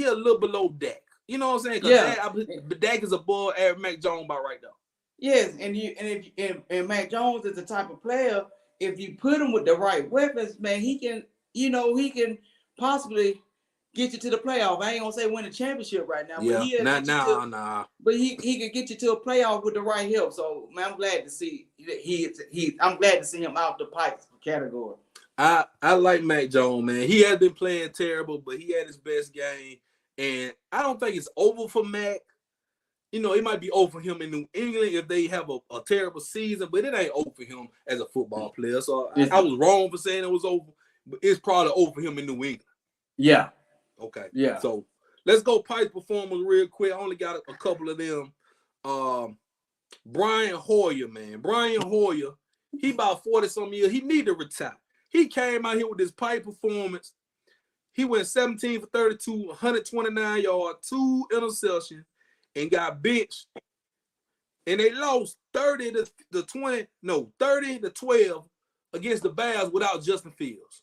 a little below Dak. You know what I'm saying? Yeah. Dak is above average Mac Jones about right now. Yes, and Mac Jones is the type of player. If you put him with the right weapons, man, he can possibly get you to the playoff. I ain't gonna say win a championship right now. Yeah, nah. But he could get you to a playoff with the right help. So man, I'm glad to see I'm glad to see him out the Pikes category. I like Mac Jones, man. He has been playing terrible, but he had his best game, and I don't think it's over for Mac. You know, it might be over for him in New England if they have a terrible season, but it ain't over for him as a football player. So I was wrong for saying it was over, but it's probably over for him in New England. Yeah. Okay. Yeah. So let's go Pike's performers real quick. I only got a couple of them. Brian Hoyer, man. Brian Hoyer, he about 40-some years. He need to retire. He came out here with this Pike performance. He went 17 for 32, 129 yards, 2 interceptions, and got benched. And they lost 30-12 against the Bears without Justin Fields.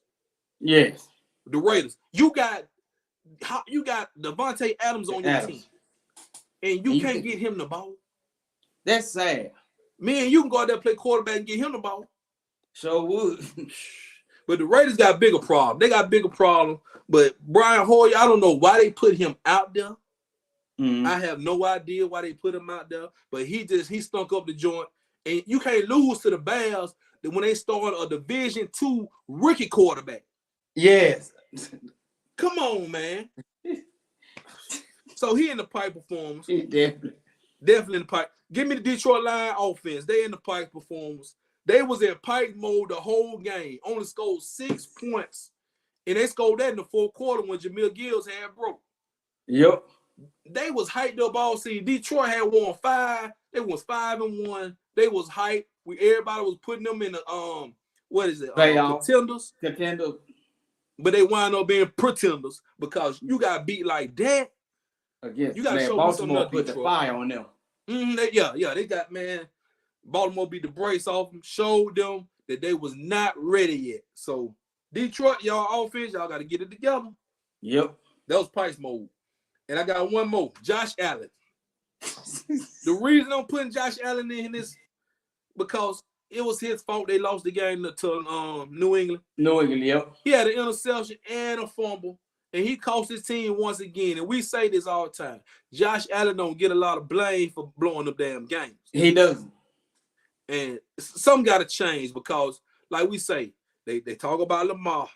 Yes. The Raiders. You got Devontae Adams on your team, and you can't get him the ball. That's sad. Man, you can go out there and play quarterback and get him the ball. So would. But the Raiders got a bigger problem. They got a bigger problem. But Brian Hoyer, I don't know why they put him out there. Mm-hmm. I have no idea why they put him out there. But he stunk up the joint. And you can't lose to the Bears when they start a Division II rookie quarterback. Yes. Come on, man. So he in the Pike performance. He definitely in the Pike. Give me the Detroit Lions offense. They in the Pike performance. They was in Pike mode the whole game. Only scored 6 points. And they scored that in the fourth quarter when Jamil Gibbs had broke. Yep. They was hyped up all season. Detroit had won 5. They was 5-1. They was hyped. Everybody was putting them in the contenders. Contenders. But they wind up being pretenders because you got beat like that. Again, you got to show Baltimore put the fire on them. They got, man, Baltimore beat the brace off them, showed them that they was not ready yet. So Detroit, y'all offense, y'all got to get it together. Yep. That was Pike's mode. And I got one more, Josh Allen. The reason I'm putting Josh Allen in this because it was his fault they lost the game to New England. New England, yep. He had an interception and a fumble, and he cost his team once again. And we say this all the time. Josh Allen don't get a lot of blame for blowing them damn games. He doesn't. And some got to change because, like we say, they talk about Lamar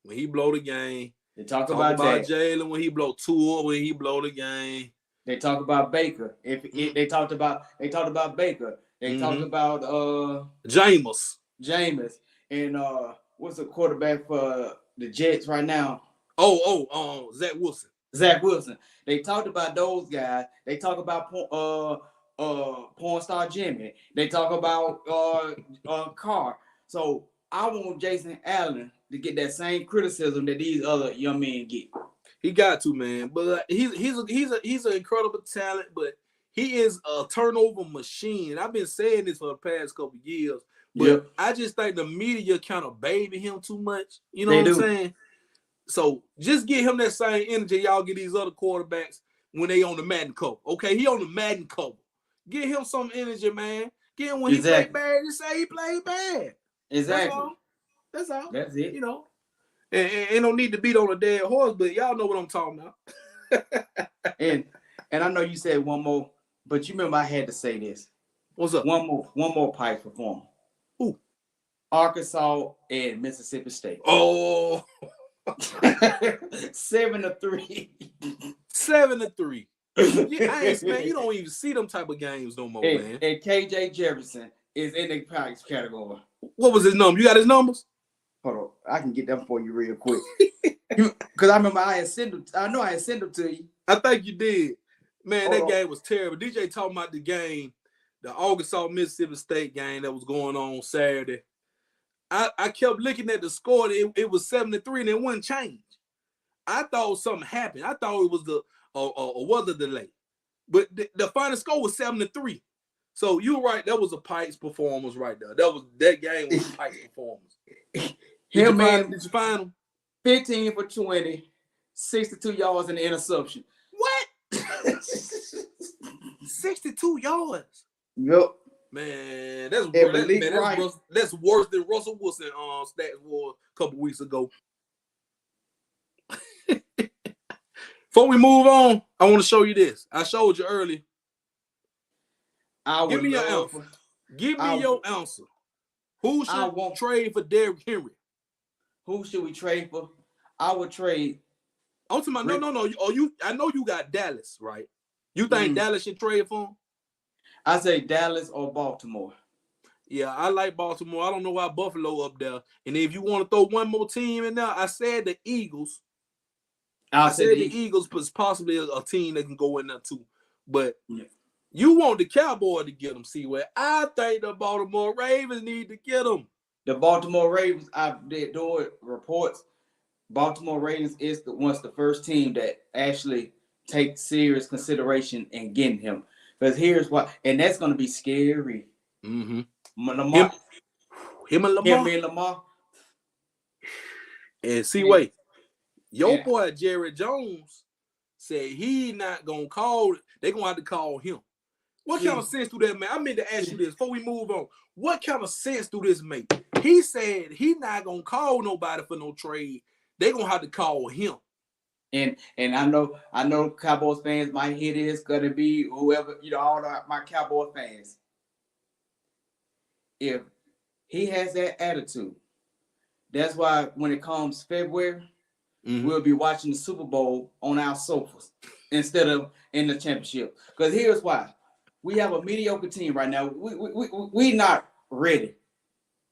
when he blow the game. They talk about Jalen when he blow Tua when he blow the game. They talk about Baker. They talked about Baker. They talked about Jameis. And what's the quarterback for the Jets right now? Zach Wilson. They talked about those guys. They talk about porn star Jimmy. They talk about Carr. So I want Jason Allen to get that same criticism that these other young men get. He got to, man. But he's an incredible talent, but he is a turnover machine. I've been saying this for the past couple of years, but I just think the media kind of baby him too much. You know what I'm saying? So just get him that same energy y'all get these other quarterbacks when they on the Madden cover. Okay, he on the Madden cover. Get him some energy, man. Get him when he played bad, just say he played bad. Exactly. That's all. That's it. You know. And no need to beat on a dead horse, but y'all know what I'm talking about. and I know you said one more, but you remember I had to say this. What's up? One more Pipes performer. Who? Arkansas and Mississippi State. Oh. 7-3. 7-3. Man, you don't even see them type of games no more, man. And KJ Jefferson is in the Pipes category. What was his number? You got his numbers? Hold on, I can get them for you real quick. Because I remember I had sent them. I know I had sent them to you. I think you did. Man, that game was terrible. DJ talking about the game, the Arkansas Mississippi State game that was going on Saturday. I kept looking at the score. It was 7-3 and it wouldn't change. I thought something happened. I thought it was the weather delay. But the final score was 7-3. So you're right. That was a Pikes performance right there. That game was a Pikes performance. Did you find him? 15 for 20, 62 yards and an interception. What? 62 yards. Yep. Man, that's worse than Russell Wilson stats for a couple weeks ago. Before we move on, I want to show you this. I showed you earlier. Give me your answer. Give me your answer. Who should trade for Derrick Henry? Who should we trade for? I would trade. No. I know you got Dallas, right? You think Dallas should trade for him? I say Dallas or Baltimore. Yeah, I like Baltimore. I don't know why Buffalo up there. And if you want to throw one more team in there, I said the Eagles. I said the Eagles was possibly a team that can go in there too. But you want the Cowboys to get them, Seaway. I think the Baltimore Ravens need to get them. The Baltimore Ravens, I've been doing reports. Baltimore Ravens is the first team that actually takes serious consideration in getting him. Because here's why, and that's going to be scary. Mm-hmm. Lamar, him and Lamar. And Seaway, boy Jared Jones said he not going to call. They're going to have to call him. What kind of sense do that make? I meant to ask you this before we move on. What kind of sense do this make? He said he's not gonna call nobody for no trade. They're gonna have to call him. And I know Cowboys fans might hear this, gonna be whoever, all my Cowboy fans. If he has that attitude, that's why when it comes February, we'll be watching the Super Bowl on our sofas instead of in the championship. Because here's why. We have a mediocre team right now. We not ready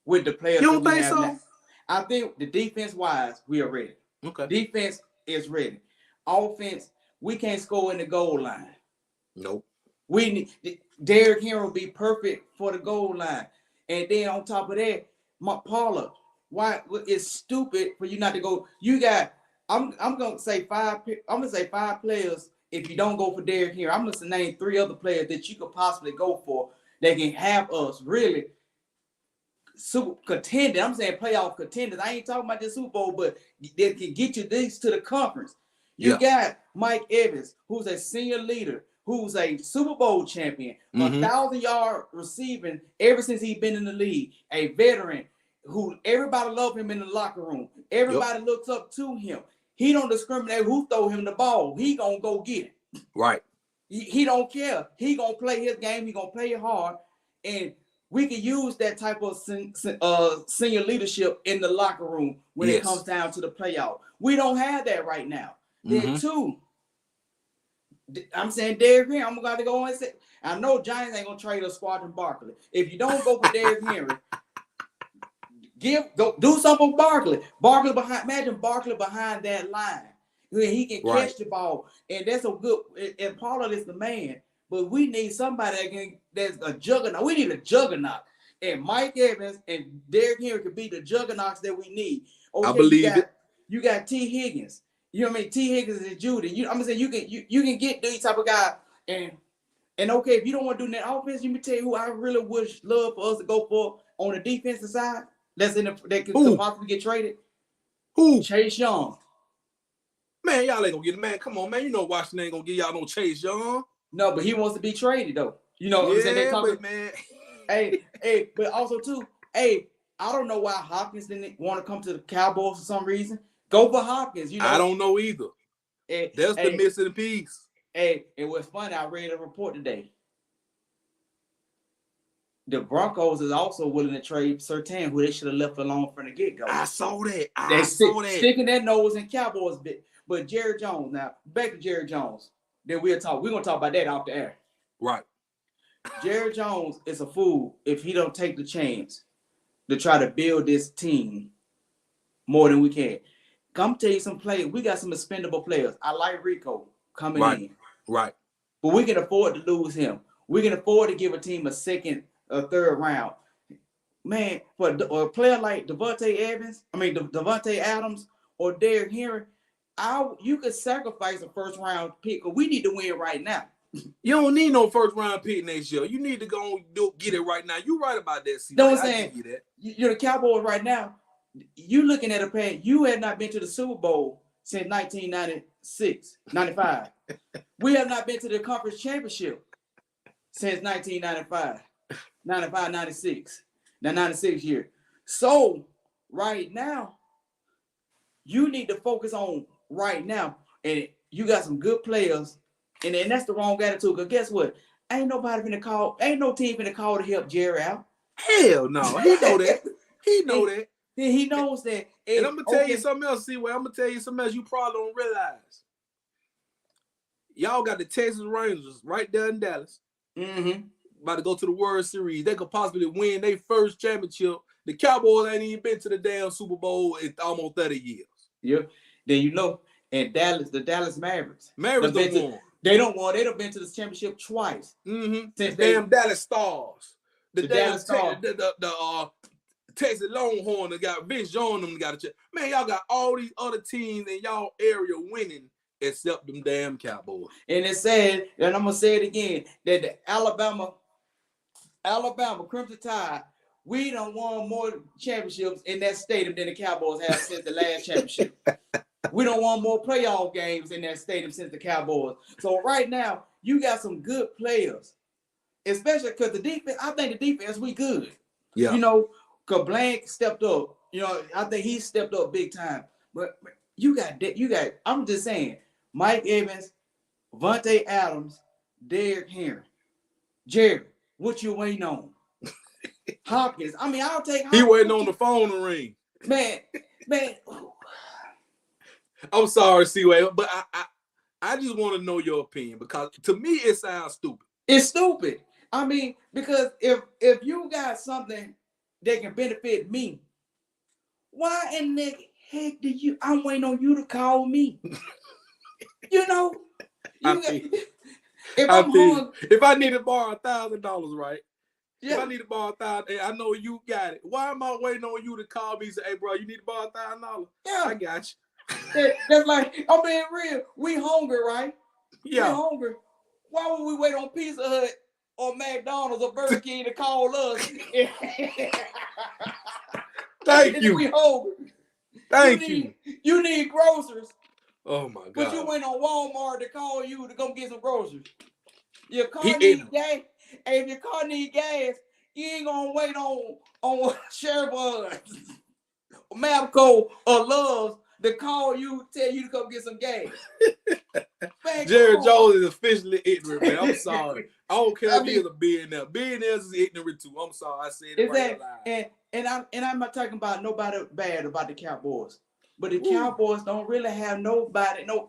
with the players. You don't think so? Now. I think the defense-wise, we are ready. Okay. Defense is ready. Offense, we can't score in the goal line. Nope. We need Derrick Henry will be perfect for the goal line. And then on top of that, Paula, why it's stupid for you not to go. You got, I'm gonna say five players. If you don't go for Derrick Henry, I'm going to name 3 other players that you could possibly go for that can have us really super contenders. I'm saying playoff contenders. I ain't talking about the Super Bowl, but they can get you these to the conference. You got Mike Evans, who's a senior leader, who's a Super Bowl champion, 1,000-yard receiving ever since he's been in the league, a veteran who everybody love him in the locker room. Everybody looks up to him. he don't discriminate who throw him the ball. He gonna go get it. Right. He don't care. He gonna play his game. He gonna play it hard, and we can use that type of senior leadership in the locker room when it comes down to the playoff. We don't have that right now. Then two, I'm saying Derrick Henry. I'm gonna go and say, I know Giants ain't gonna trade a Squadron Barkley. If you don't go for Derrick Henry, go do something for Barkley. Imagine Barkley behind that line. He can catch the ball, and that's a good. And Pollard is the man, but we need somebody that's a juggernaut. We need a juggernaut, and Mike Evans and Derrick Henry could be the juggernauts that we need. Okay, I believe it. You got T. Higgins. You know what I mean? T. Higgins and Judy. I'm saying you can get these type of guys, and okay, if you don't want to do that offense, let me tell you who I really would love for us to go for on the defensive side. That could possibly get traded. Who? Chase Young. Man, y'all ain't gonna get it, man. Come on, man. You know Washington ain't gonna give y'all no Chase Young. No, but he wants to be traded though. You know what I'm saying? They talking, but man. hey, but also too, I don't know why Hopkins didn't want to come to the Cowboys for some reason. Go for Hopkins. You know, I don't know either. That's the missing piece. Hey, it was funny. I read a report today. The Broncos is also willing to trade Surtain, who they should have left alone from the get-go. I saw that. They sticking their nose in Cowboys bit. But Jerry Jones, now back to Jerry Jones. Then we're gonna talk about that off the air. Right. Jerry Jones is a fool if he don't take the chance to try to build this team more than we can. Come tell you some players. We got some expendable players. I like Rico coming in. Right. But we can afford to lose him. We can afford to give a team a second, a third round. Man, for a player like Devontae Adams or Derrick Henry, you could sacrifice a first round pick, but we need to win right now. You don't need no first round pick next year. You need to go and get it right now. You're right about that. You know what I'm saying? You're the Cowboys right now. You looking at a pan. You had not been to the Super Bowl since 1996, 95. We have not been to the conference championship since 1995, 95, 96. Now 96 year. So right now, you need to focus on right now. And you got some good players. And that's the wrong attitude. Because guess what? Ain't no team finna call to help Jerry out. Hell no. He know that. He knows that. And I'm gonna tell you something else, C-Way. I'm gonna tell you something else you probably don't realize. Y'all got the Texas Rangers right there in Dallas. About to go to the World Series. They could possibly win their first championship. The Cowboys ain't even been to the damn Super Bowl in almost 30 years. Yep. Then and Dallas, the Dallas Mavericks. Mavericks don't won. They don't want. They done been to this championship twice. Since damn Dallas Stars. The Dallas Stars. The Texas Longhorn that got Vince Jones them got a chance. Man, y'all got all these other teams in y'all area winning except them damn Cowboys. And it said, and I'm gonna say it again, that the Alabama Crimson Tide, we done won more championships in that stadium than the Cowboys have since the last championship. We don't want more playoff games in that stadium since the Cowboys. So right now, you got some good players, especially because the defense. I think the defense we good. Yeah. You know, because Blank stepped up. You know, I think he stepped up big time. But you got. I'm just saying, Mike Evans, Vontae Adams, Derrick Henry, Jerry. What you waiting on? Hopkins. I mean, I'll take. Hopkins. He waiting on the phone to ring. Man. I'm sorry, C-Way, but I just want to know your opinion because to me it sounds stupid. It's stupid. I mean, because if you got something that can benefit me, why in the heck do you? I'm waiting on you to call me. You know, if I need to borrow $1,000, right? Yeah. If I need to borrow $1,000, I know you got it. Why am I waiting on you to call me and say, "Hey, bro, you need to borrow $1,000"? Yeah, I got you. That's like, I'm being real. We hungry, right? Yeah. We hungry. Why would we wait on Pizza Hut or McDonald's or Burger King to call us? Thank you. We hungry. Thank you. You need groceries. Oh my God. But you went on Walmart to call you to go get some groceries. Your car needs gas. Hey, if your car needs gas, you ain't gonna wait on Sheriff Mavco or Love's to call you, tell you to come get some gas. Man, Jerry Jones is officially ignorant, man. I'm sorry. I don't care if he is a billionaire. Billionaires is ignorant too. I'm sorry. I said it right loud. And I'm not talking about nobody bad about the Cowboys. But the Cowboys don't really have no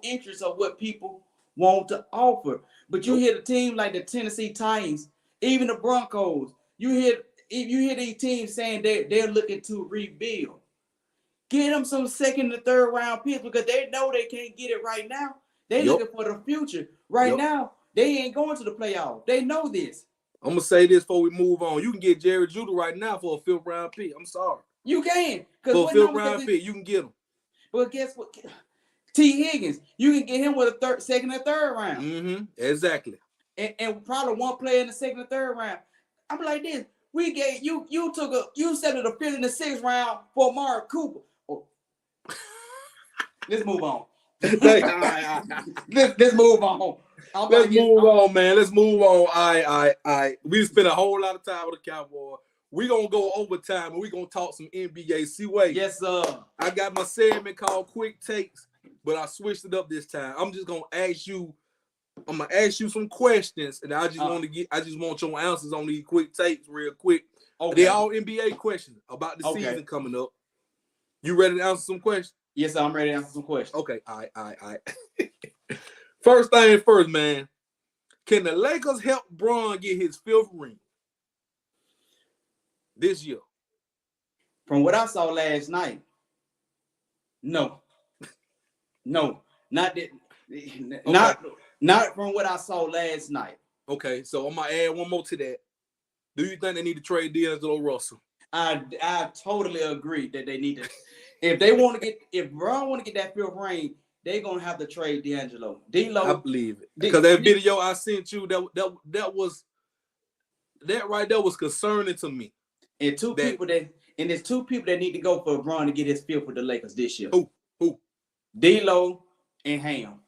interest of what people want to offer. But you hear the team like the Tennessee Titans, even the Broncos, you hear these teams saying they're looking to rebuild. Get them some second and third round picks because they know they can't get it right now. They're looking for the future. Right now, they ain't going to the playoffs. They know this. I'm going to say this before we move on. You can get Jerry Jeudy right now for a 5th round pick. I'm sorry. You can. For a 5th round pick, you can get him. But guess what? T. Higgins, you can get him with a second and third round. Mm-hmm. Exactly. And probably one player in the second and third round. I'm like this. We gave you set it a 5th and the 6th round for Amari Cooper. Oh. Let's move on. Let's move on. Let's move on, man. Let's move on. All right. We spent a whole lot of time with the Cowboys. We're going to go overtime and we're going to talk some NBA. C-Way. Yes, sir. I got my segment called Quick Takes, but I switched it up this time. I'm just going to ask you some questions, and I just want your answers on these quick takes real quick. Okay. They're all NBA questions about the season coming up. You ready to answer some questions? Yes, sir, I'm ready to answer some questions. Okay. All right. First thing first, man. Can the Lakers help Bron get his 5th ring this year? From what I saw last night, no. Not that. Okay. Not from what I saw last night. Okay, so I'm gonna add one more to that. Do you think they need to trade D'Angelo Russell? I totally agree that they need to. If Bron want to get that 5th ring, they're gonna have to trade D'Angelo. I believe it because that video I sent you that was right there was concerning to me. And there's 2 people that need to go for Bron to get his 5th with the Lakers this year. Who? D'Lo and Ham.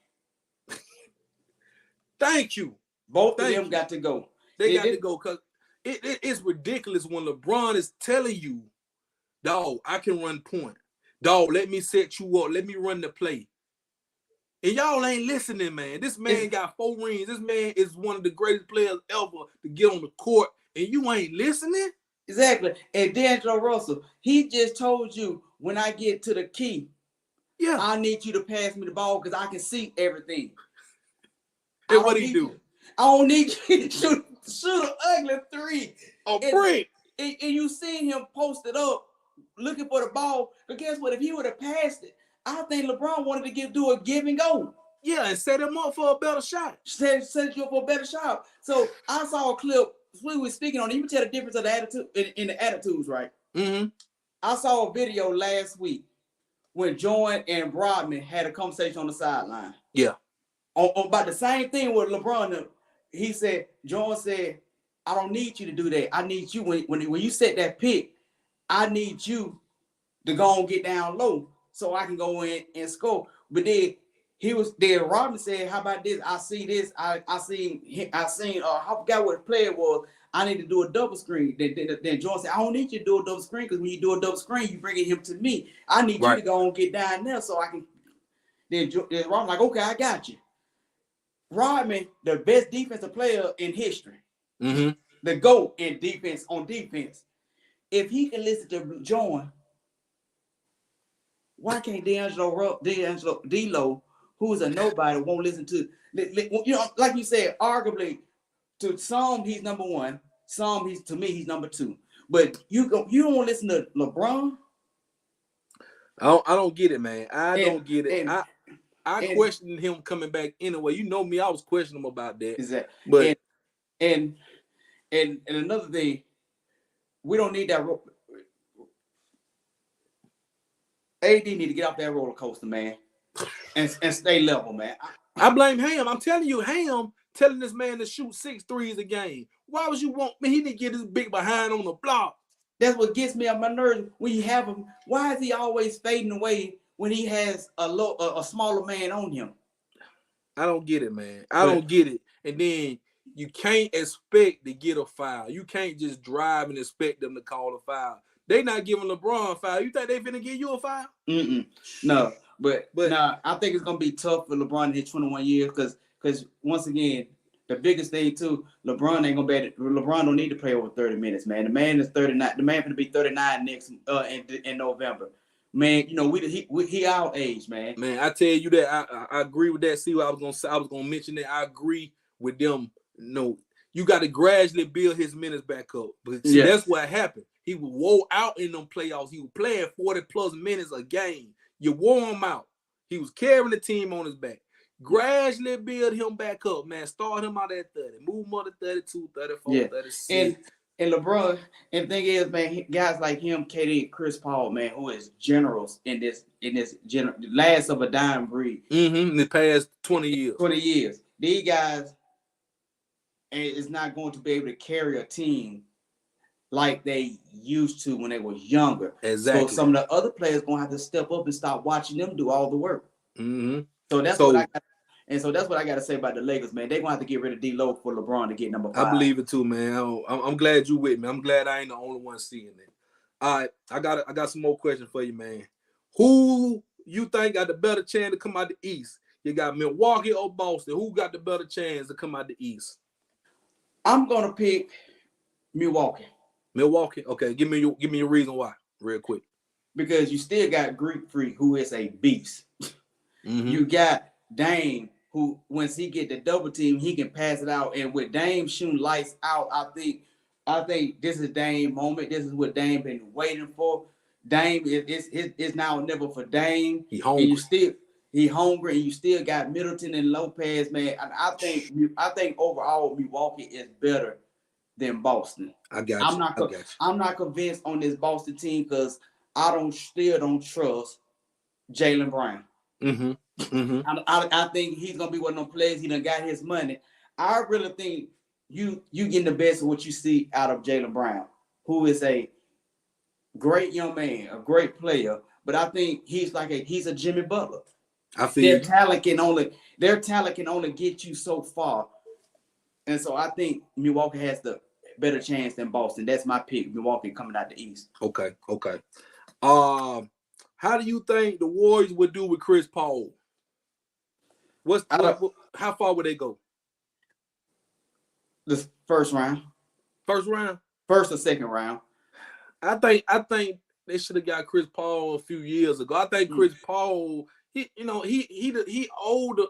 Thank you. Both of them got to go. They got to go because it's ridiculous when LeBron is telling you, dog, I can run point. Dog, let me set you up. Let me run the play. And y'all ain't listening, man. This man got 4 rings. This man is one of the greatest players ever to get on the court, and you ain't listening? Exactly. And D'Angelo Russell, he just told you when I get to the key, I need you to pass me the ball because I can see everything. And what he do? I don't need you to shoot an ugly 3. Break. And you seen him post it up looking for the ball. But guess what? If he would have passed it, I think LeBron wanted to do a give and go. Yeah, and set him up for a better shot. Set you up for a better shot. So I saw a clip. We were speaking on it. You can tell the difference of the attitude in the attitudes, right? Mm-hmm. I saw a video last week when Jordan and Rodman had a conversation on the sideline. Yeah. On about the same thing with LeBron. He said, Jordan said, I don't need you to do that. I need you when you set that pick, I need you to go and get down low so I can go in and score. But then Rodman said, how about this? I see this. I seen I forgot what the player was. I need to do a double screen. Then Jordan said, I don't need you to do a double screen because when you do a double screen, you bringing him to me. I need you to go and get down there so I can. Then Rodman like, okay, I got you. Rodman, the best defensive player in history. Mm-hmm. The GOAT in defense on defense. If he can listen to Jordan, why can't D'Lo, who is a nobody, won't listen to? Like you said, arguably to some he's number 1, some he's number 2. But you don't listen to LeBron. I don't get it, man. I don't get it. I questioned him coming back anyway. You know me, I was questioning him about that. Exactly. But and another thing, we don't need that. AD need to get off that roller coaster, man, and stay level, man. I blame Ham. I'm telling you, Ham telling this man to shoot 6 threes a game. Why would you want me? He didn't get his big behind on the block. That's what gets me on my nerves when you have him. Why is he always fading away when he has a smaller man on him? I don't get it, man. I don't get it. And then you can't expect to get a foul. You can't just drive and expect them to call a foul. They not giving LeBron a foul. You think they finna give you a foul? No. But nah, I think it's gonna be tough for LeBron to hit 21 years because once again, the biggest thing too, LeBron ain't gonna be LeBron don't need to play over 30 minutes, man. The man is 39. The man gonna be 39 next in November. Man, you know, he our age, man. Man, I tell you that I agree with that. See what I was gonna say. I was gonna mention that. I agree with them. No, you got to gradually build his minutes back up. But see, that's what happened. He was wore out in them playoffs. He was playing 40 plus minutes a game. You wore him out. He was carrying the team on his back. Gradually build him back up, man. Start him out at 30. Move him up to 32, 34, 36. And LeBron, and the thing is, man, guys like him, KD, Chris Paul, man, who is generals in this last of a dime breed. In the past 20 years. 20 years. These guys is not going to be able to carry a team like they used to when they was younger. Exactly. So some of the other players going to have to step up and stop watching them do all the work. Mm-hmm. So that's what I got. And so that's what I got to say about the Lakers, man. They're going to have to get rid of D-Lo for LeBron to get number 5. I believe it too, man. I'm glad you with me. I'm glad I ain't the only one seeing it. All right, I got some more questions for you, man. Who you think got the better chance to come out the East? You got Milwaukee or Boston? Who got the better chance to come out the East? I'm going to pick Milwaukee. Milwaukee? Okay, give me your reason why, real quick. Because you still got Greek Freak, who is a beast. Mm-hmm. You got Dame, who once he get the double team, he can pass it out. And with Dame shooting lights out, I think this is Dame moment. This is what Dame been waiting for. Dame is now or never for Dame. He hungry. He hungry, and you still got Middleton and Lopez, man. And I think overall Milwaukee is better than Boston. I got you. I'm not convinced on this Boston team because I still don't trust Jaylen Brown. Mm-hmm. Mm-hmm. I think he's gonna be one of them players. He done got his money. I really think you getting the best of what you see out of Jaylen Brown, who is a great young man, a great player. But I think he's a Jimmy Butler. I feel their talent can only get you so far, and so I think Milwaukee has the better chance than Boston. That's my pick. Milwaukee coming out the East. Okay. How do you think the Warriors would do with Chris Paul? How far would they go? The first round. First round? First or second round. I think they should have got Chris Paul a few years ago. I think Chris Paul, he older.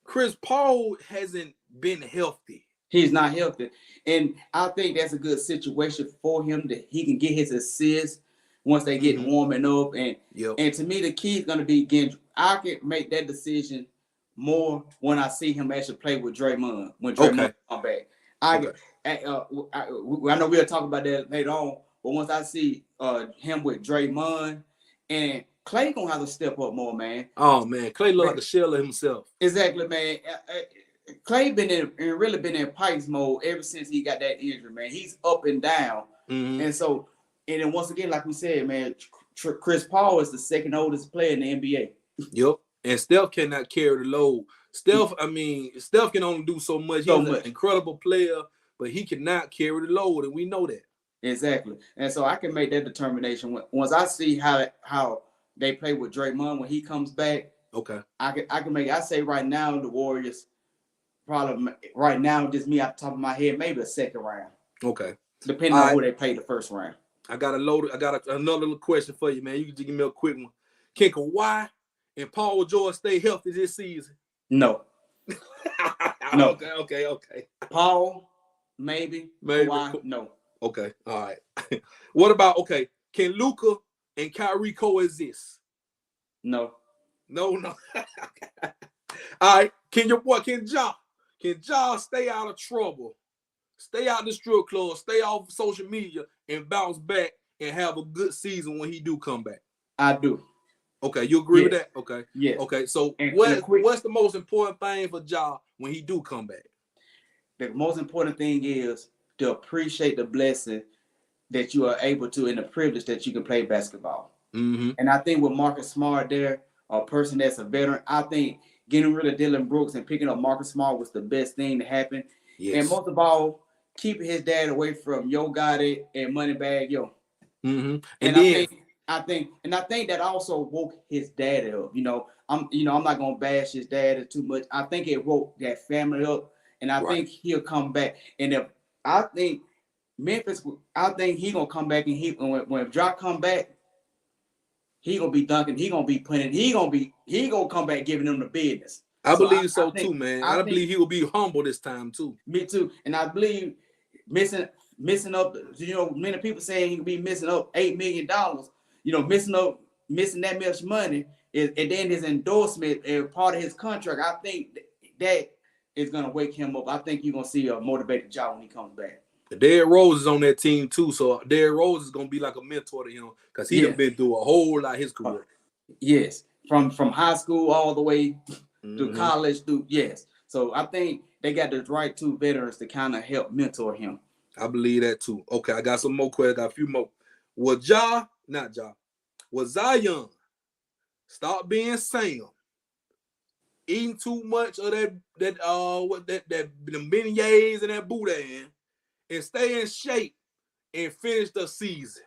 Chris Paul hasn't been healthy. He's not healthy. And I think that's a good situation for him that he can get his assists once they get warming up. And to me, the key is going to be I can make that decision more when I see him actually play with Draymond when Draymond come back. I know we'll talk about that later on, but once I see him with Draymond, and Klay gonna have to step up more, man. Oh man, Klay look like a shell of himself. Exactly, man. Klay really been in Pikes mode ever since he got that injury, man. He's up and down, and then once again, like we said, man, Chris Paul is the second oldest player in the NBA. Yep. And Steph cannot carry the load. Steph can only do so much. He's an incredible player, but he cannot carry the load, and we know that. Exactly. And so I can make that determination once I see how they play with Draymond when he comes back. Okay. I can make. I say right now the Warriors probably right now just me off the top of my head maybe a second round. Okay. Depending on who they play the first round. I got another little question for you, man. You can just give me a quick one. Can Kawhi and Paul George stay healthy this season? No. No. Okay. Paul, maybe. Kawhi, no. Okay. All right. What about can Luka and Kyrie coexist? No. All right. Can Ja stay out of trouble? Stay out the strip club, stay off social media, and bounce back and have a good season when he do come back? I do. Okay, you agree with that? Okay. Yeah. Okay, so what's the most important thing for Ja when he do come back? The most important thing is to appreciate the blessing that you are able to and the privilege that you can play basketball. Mm-hmm. And I think with Marcus Smart there, a person that's a veteran, I think getting rid of Dylan Brooks and picking up Marcus Smart was the best thing to happen. Yes. And most of all, keeping his dad away from Yo Gotti and Moneybag Yo. Mm-hmm. And I think that also woke his dad up. I'm not gonna bash his dad too much. I think it woke that family up, and I think he'll come back. And if I think Memphis, I think he gonna come back, and when Jock come back, he gonna be dunking. He gonna come back giving them the business. I believe so too, man. I believe he will be humble this time too. Me too, and I believe missing up. Many people saying he could be missing up $8 million. Missing that much money, and then his endorsement is part of his contract. I think that is gonna wake him up. I think you're gonna see a motivated job when he comes back. Derrick Rose is on that team too, so Derrick Rose is gonna be like a mentor to him because he done been through a whole lot of his career. Yes, from high school all the way to college, So I think they got the right two veterans to kind of help mentor him. I believe that too. Okay, I got some more questions. I got a few more. Was Zion stop being Sam, eating too much of the beignets and that boudin, and stay in shape and finish the season?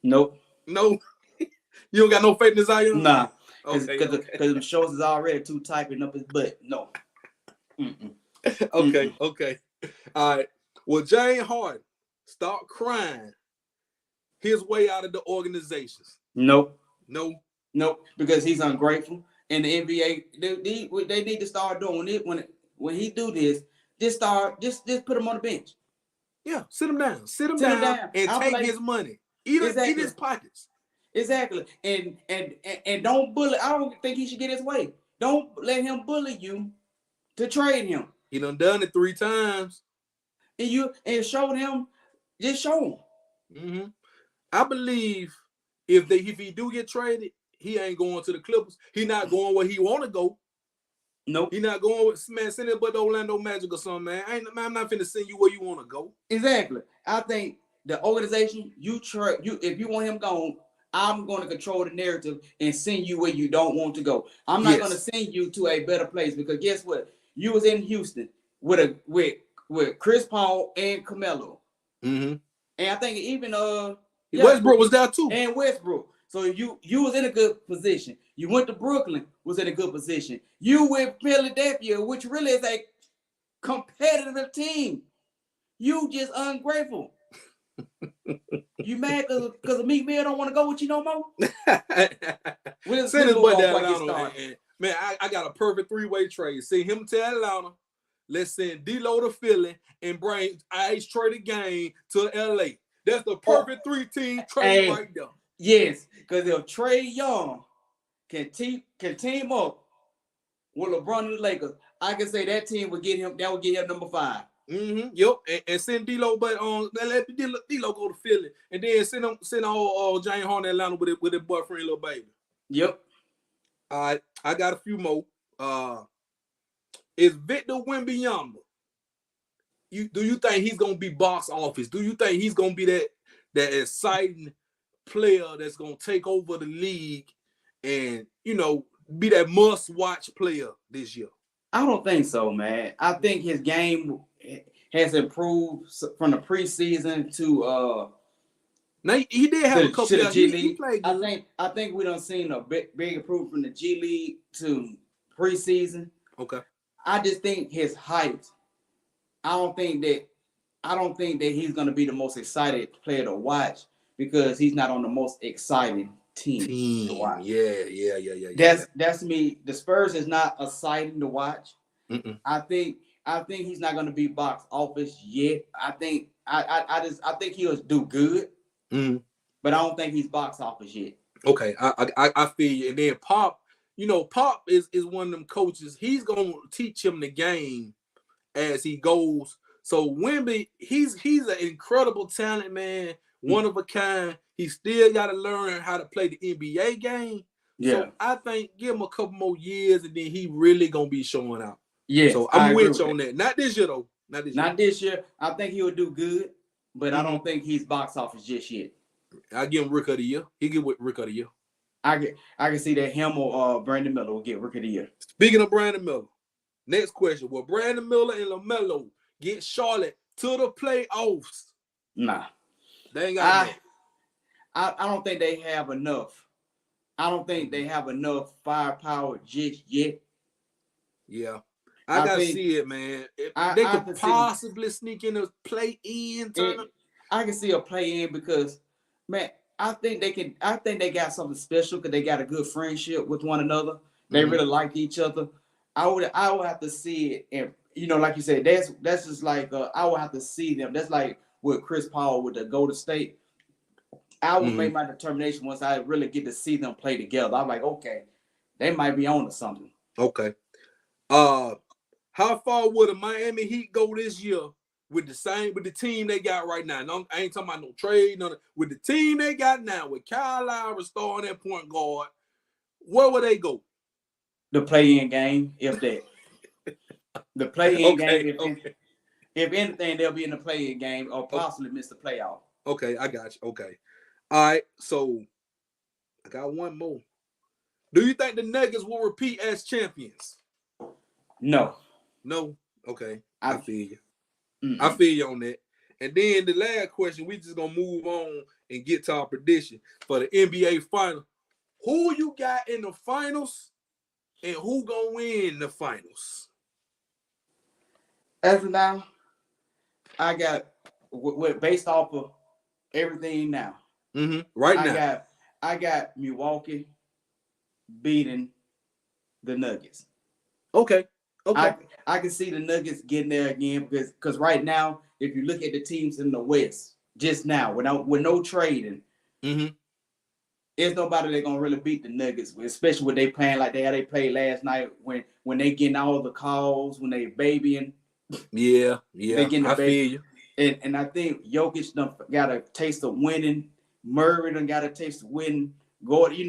Nope. No, you don't got no faith in Zion? Nah, because the shorts is already too tight up his butt. No. Okay. All right. Will James Harden start crying his way out of the organizations? Nope, because he's ungrateful. And the NBA, they need to start doing it when he do this. Just put him on the bench. Yeah, sit him down and take his money. Eat his pockets. Exactly. And don't bully. I don't think he should get his way. Don't let him bully you to trade him. He done it 3 times. And showed him, just show him. Mm-hmm. I believe if he do get traded, he ain't going to the Clippers. He not going where he want to go. Nope. He not going with send it but the Orlando Magic or something, man. I'm not finna send you where you want to go. Exactly. I think the organization if you want him gone, I'm going to control the narrative and send you where you don't want to go. I'm not going to send you to a better place because guess what? You was in Houston with Chris Paul and Carmelo. Mm-hmm. And I think even Westbrook was there too. And Westbrook. So you was in a good position. You went to Brooklyn, was in a good position. You with Philadelphia, which really is a competitive team. You just ungrateful. You mad because Meek Mill don't want to go with you no more? Send his butt to Atlanta, man. I got a perfect 3-way trade. Send him to Atlanta. Let's send D-Lo to Philly and bring Ice Trey the game to LA. That's the perfect 3-team trade right there. Yes, because if Trae Young can team up with LeBron and the Lakers, I can say that team would get him. That would get him number 5. Mm-hmm. Yep, and send D-Lo, but let D-Lo go to Philly, and then send James Harden to Atlanta with his boyfriend, little baby. Yep. All right, I got a few more. Is Victor Wembanyama? Do you think he's gonna be box office? Do you think he's gonna be that exciting player that's gonna take over the league and be that must-watch player this year? I don't think so, man. I think his game has improved from the preseason to now he did have a couple of G League. I think we done seen a big improvement from the G League to preseason. Okay. I just think his height. I don't think that he's gonna be the most excited player to watch because he's not on the most exciting team to watch. Yeah. That's me. The Spurs is not exciting to watch. Mm-mm. I think he's not gonna be box office yet. I think he'll do good, but I don't think he's box office yet. Okay, I feel you. And then Pop, Pop is one of them coaches. He's gonna teach him the game as he goes. So Wemby, he's an incredible talent, man. One of a kind. He still got to learn how to play the NBA game. Yeah. So I think give him a couple more years, and then he really gonna be showing out. Yeah. So I'm with you on that. Not this year though. Not this year. I think he'll do good, but I don't think he's box office just yet. I give him Rick of the Year. He get with Rick of the Year. I can see that him or Brandon Miller will get Rick of the Year. Speaking of Brandon Miller, next question: will Brandon Miller and LaMelo get Charlotte to the playoffs? Nah. They ain't got I don't think they have enough. I don't think they have enough firepower just yet. Yeah. I I gotta think see it, man. They I could can see possibly sneak in a play-in tournament. I can see a play in because, man, I think they can. I think they got something special because they got a good friendship with one another. They really like each other. I would have to see it, and like you said, that's just like I would have to see them. That's like with Chris Paul with the Golden State. I would make my determination once I really get to see them play together. I'm like, okay, they might be on to something. Okay. How far would the Miami Heat go this year with the team they got right now? No, I ain't talking about no trade, with the team they got now, with Kyle Lowry starting at point guard, where would they go? The play-in game, if that. The play-in game, if anything, they'll be in the play-in game or possibly miss the playoff. Okay, I got you. Okay. All right, so I got one more. Do you think the Nuggets will repeat as champions? No. No? Okay. I feel you. Mm-mm. I feel you on that. And then the last question, we just going to move on and get to our prediction for the NBA final. Who you got in the finals and who going to win the finals? As of now, I got, based off of everything now. Right now. I got Milwaukee beating the Nuggets. Okay. I can see the Nuggets getting there again because right now, if you look at the teams in the West, just now, with no trading, there's nobody that's gonna really beat the Nuggets, especially when they playing like they played last night when they getting all the calls, when they babying. Yeah. They getting the I feel you. And I think Jokic done got a taste of winning. Murray done got a taste of winning. Gordon,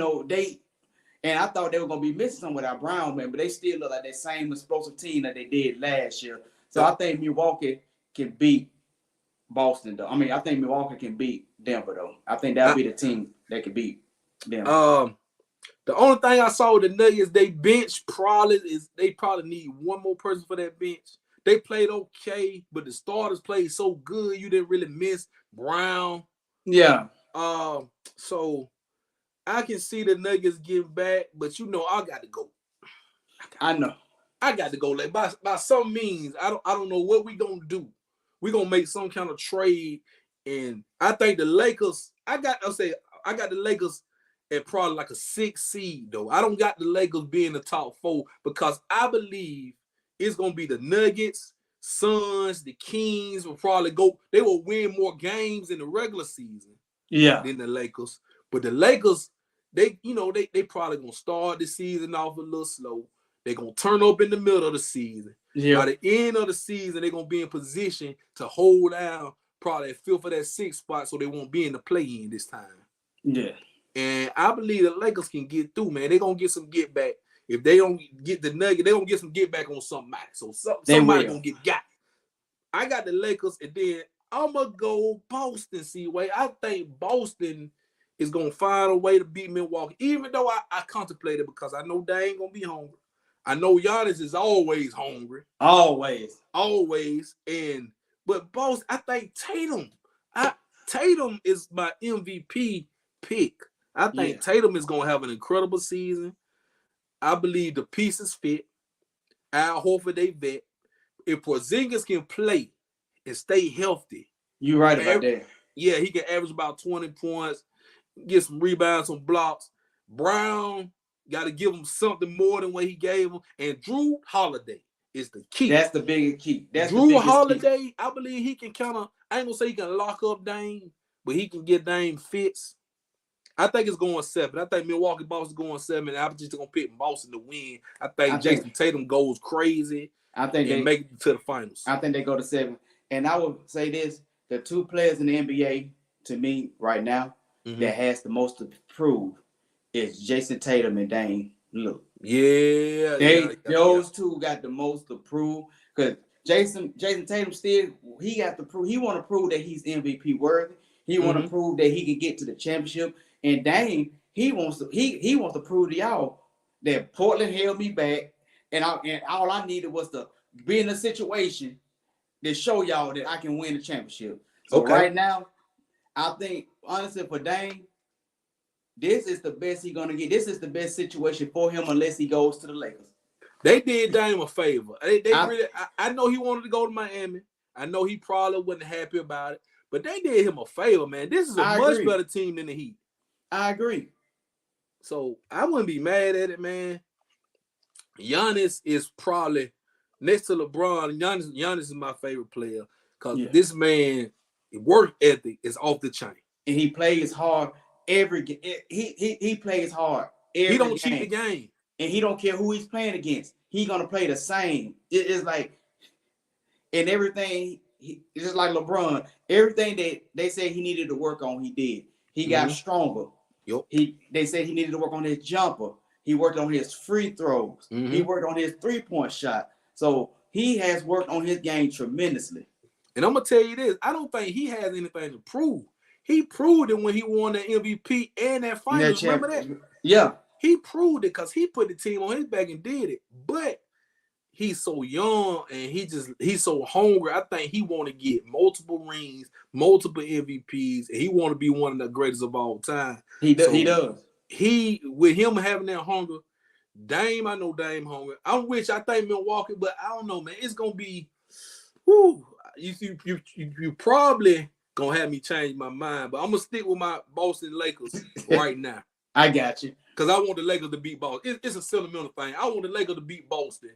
and I thought they were gonna be missing some without Brown, man, but they still look like that same explosive team that they did last year. So I think Milwaukee can beat Boston, though. I mean, I think Milwaukee can beat Denver, though. I think that'll be the team that can beat Denver. The only thing I saw with the Nuggets, they bench they probably need one more person for that bench. They played okay, but the starters played so good you didn't really miss Brown. Yeah. So I can see the Nuggets getting back, but I got to go. I know. I got to go. Like by some means, I don't know what we gonna do. We gonna make some kind of trade, and I think the Lakers. I got the Lakers at probably like a 6 seed though. I don't got the Lakers being the top 4 because I believe it's gonna be the Nuggets, Suns, the Kings will probably go. They will win more games in the regular season. Yeah. Than the Lakers. But the Lakers, they probably gonna start the season off a little slow. They're gonna turn up in the middle of the season. Yeah. By the end of the season, they're gonna be in position to hold down probably that 5th or that 6th spot, so they won't be in the play-in this time. Yeah. And I believe the Lakers can get through, man. They're gonna get some get back. If they don't get the Nuggets, they're gonna get some get back on somebody. So somebody gonna get got. I got the Lakers, and then I'm going to go Boston, C-Way. I think Boston is going to find a way to beat Milwaukee, even though I contemplated because I know they ain't going to be hungry. I know Giannis is always hungry. Always. But Boston, I think Tatum is my MVP pick. I think Tatum is going to have an incredible season. I believe the pieces fit. Al Horford, they vet. If Porzingis can play and stay healthy. You're right about that. Yeah, he can average about 20 points, get some rebounds, some blocks. Brown got to give him something more than what he gave him. And Drew Holiday is the key. That's the biggest key. Drew Holiday, I believe he can I ain't going to say he can lock up Dame, but he can get Dame fits. I think it's going 7. I think Milwaukee Boston going 7. And I'm just going to pick Boston to win. I think Jason Tatum goes crazy. I think they make it to the finals. I think they go to 7. And I would say this, the 2 players in the NBA, to me, right now, that has the most to prove is Jason Tatum and Dame Lillard. Yeah. Those two got the most to prove. Because Jason Tatum still, he got to prove, he want to prove that he's MVP worthy. He want to prove that he can get to the championship. And Dame, he wants to prove to y'all that Portland held me back. And all I needed was to be in a situation that show y'all that I can win the championship. So right now, I think, honestly, for Dame, this is the best he's gonna get. This is the best situation for him unless he goes to the Lakers. They did Dame a favor. I know he wanted to go to Miami. I know he probably wasn't happy about it, but they did him a favor, man. This is a much better team than the Heat. I agree. So I wouldn't be mad at it, man. Giannis is probably next to LeBron. Giannis is my favorite player because this man work ethic is off the chain, and he plays hard every game. He plays hard. He don't cheat the game, and he don't care who he's playing against. He's gonna play the same. It's like, and everything. Just like LeBron, everything that they said he needed to work on, he did. He got stronger. Yep. They said he needed to work on his jumper. He worked on his free throws. He worked on his 3-point shot. So he has worked on his game tremendously. And I'm gonna tell you this: I don't think he has anything to prove. He proved it when he won that MVP and that finals. Remember that? Yeah. He proved it because he put the team on his back and did it. But he's so young and he's so hungry. I think he want to get multiple rings, multiple MVPs, and he want to be one of the greatest of all time. He does. He with him having that hunger, Dame, I know Dame hungry. I think Milwaukee, but I don't know, man. It's gonna be, whoo. You probably gonna have me change my mind, but I'm gonna stick with my Boston Lakers right now. I got you. Because I want the Lakers to beat Boston. It's a sentimental thing. I want the Lakers to beat Boston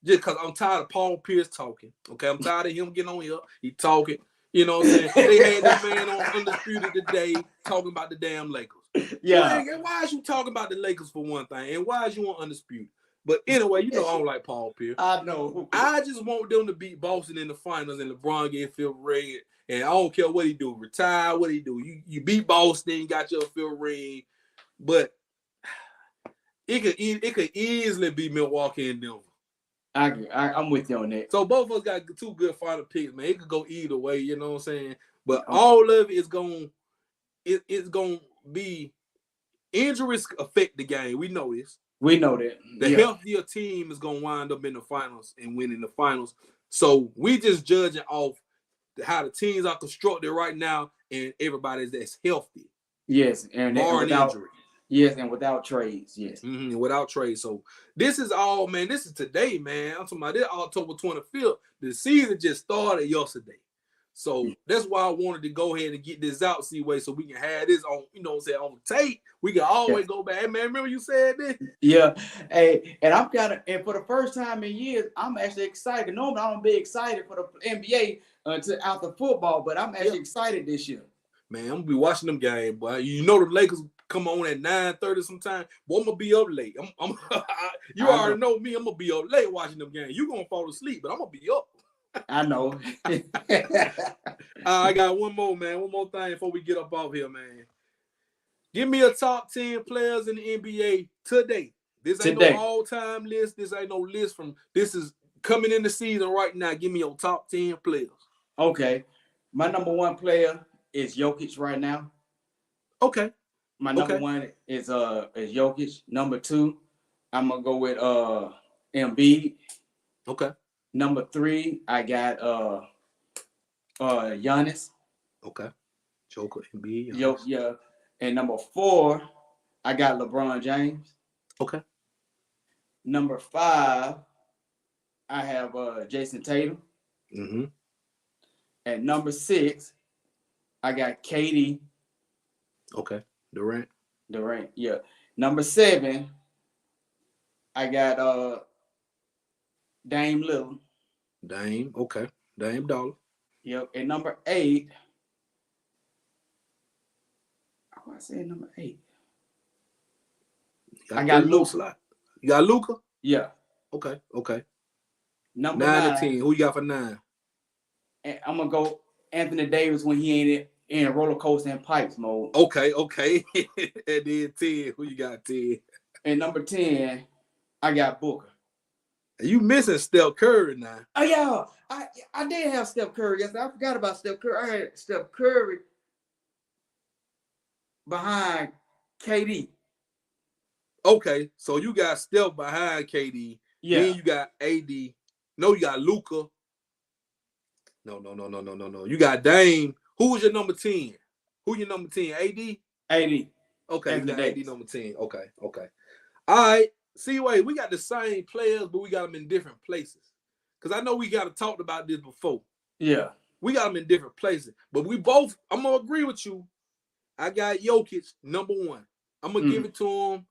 just because I'm tired of Paul Pierce talking. Okay, I'm tired of him getting on here. He talking. You know what I'm saying? They had this man on Undisputed today talking about the damn Lakers. Yeah. Why is you talking about the Lakers for one thing? And why is you on Undisputed? But anyway, you know I don't like Paul Pierce. I know. I just want them to beat Boston in the finals and LeBron get Phil ring. And I don't care what he do. Retire, what he do. You beat Boston, you got your Phil ring. But it could easily be Milwaukee and Denver. I'm with you on that. So both of us got two good final picks, man. It could go either way, you know what I'm saying? But all of it is it's gonna be injuries affect the game. We know this. We know that. The healthier team is gonna wind up in the finals and winning the finals. So we just judging off how the teams are constructed right now and everybody that's healthy. Yes, and without injury. Yes, and without trades. Yes. Without trades. So this is all, man. This is today, man. I'm talking about this October 25th. The season just started yesterday. So that's why I wanted to go ahead and get this out, C-Way, so we can have this on, you know what I'm saying, on tape. We can always go back. Hey, man, remember you said this? Yeah. Hey, and and for the first time in years, I'm actually excited. Normally, I don't be excited for the NBA after football, but I'm actually excited this year. Man, I'm going to be watching them games, boy. You know the Lakers come on at 9:30 sometime. Boy, I'm going to be up late. You already know me. I'm going to be up late watching them games. You're going to fall asleep, but I'm going to be up. I know. I got one more, man. One more thing before we get up off here, man. Give me a top 10 players in the NBA today. This ain't no all-time list. This ain't no list from – this is coming in the season right now. Give me your top 10 players. Okay. My number one player is Jokic right now. Okay. My number one is Jokic. Number two, I'm going to go with Embiid. Okay. Number three, I got Giannis. Okay. Joker, Embiid. Yeah. And number four, I got LeBron James. Okay. Number five, I have Jason Tatum. Mm-hmm. And number six, I got KD. Okay. Durant, yeah. Number seven, I got Dame Lillard. Dame, okay. Dame Dollar. Yep. And number 8. I said number 8. I got Luka. You got Luka? Yeah. Okay. Number 9 and 10. Who you got for 9? And I'm gonna go Anthony Davis when he ain't in roller coaster and pipes mode. Okay. And then 10. Who you got 10? And number 10, I got Booker. You missing Steph Curry now. Oh, yeah. I did have Steph Curry. Yes, I forgot about Steph Curry. I had Steph Curry behind KD. Okay, so you got Steph behind KD. Yeah. Then you got AD. No, you got Luka. No. You got Dame. Who was your number 10? Who your number 10? AD? AD. Okay, you got AD number 10. Okay. All right. See, wait, we got the same players, but we got them in different places. Because I know we got to talk about this before. Yeah. We got them in different places. But we both, I'm going to agree with you. I got Jokic number 1. I'm going to give it to him.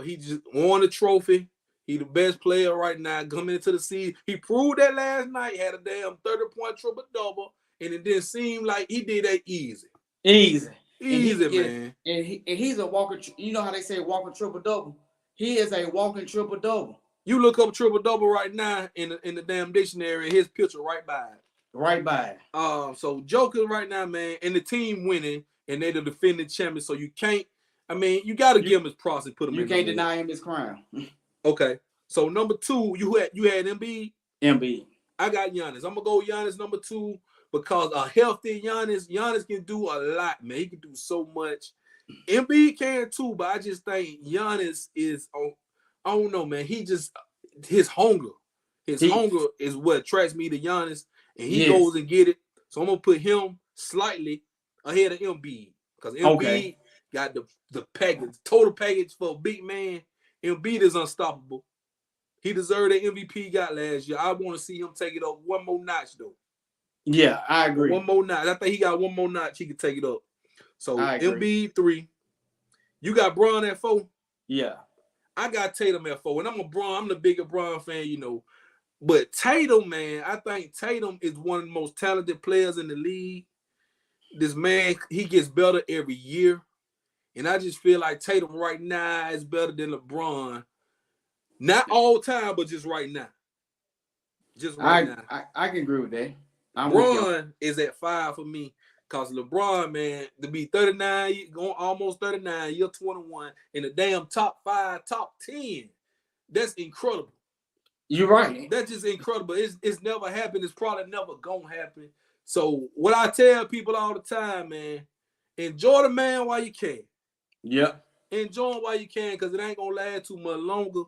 He just won a trophy. He the best player right now coming into the season. He proved that last night, had a damn 30-point triple-double, and it didn't seem like he did that easy. Easy, Man. And he's a walking, you know how they say walking triple-double? He is a walking triple-double. You look up triple-double right now in the damn dictionary, his picture right by it. Right by it. So Joker right now, man, and the team winning, and they're the defending champion, so you can't, I mean, you got to give him his props and put him in. You can't deny him his crown. Okay. So number 2, you had Embiid? Embiid. I got Giannis. I'm going to go Giannis number 2 because a healthy Giannis can do a lot, man. He can do so much. Embiid can too, but I just think Giannis is, I don't know, man. His hunger. Hunger is what attracts me to Giannis, and he goes and get it. So I'm going to put him slightly ahead of Embiid because Embiid got the package, total package for a big man. Embiid is unstoppable. He deserved the MVP he got last year. I want to see him take it up one more notch, though. Yeah, I agree. One more notch. I think he got one more notch. He can take it up. So Embiid 3. You got Bron at 4? Yeah. I got Tatum at 4. And I'm the bigger Bron fan, you know. But Tatum, man, I think Tatum is one of the most talented players in the league. This man, he gets better every year. And I just feel like Tatum right now is better than LeBron. Not all time, but just right now. Now. I can agree with that. LeBron is at 5 for me. Because LeBron, man, to be 39, going almost 39, year 21, in the damn top 5, top 10, that's incredible. You're right. That's just incredible. It's never happened. It's probably never gonna happen. So what I tell people all the time, man, enjoy the man while you can. Yeah. Enjoy him while you can, because it ain't gonna last too much longer.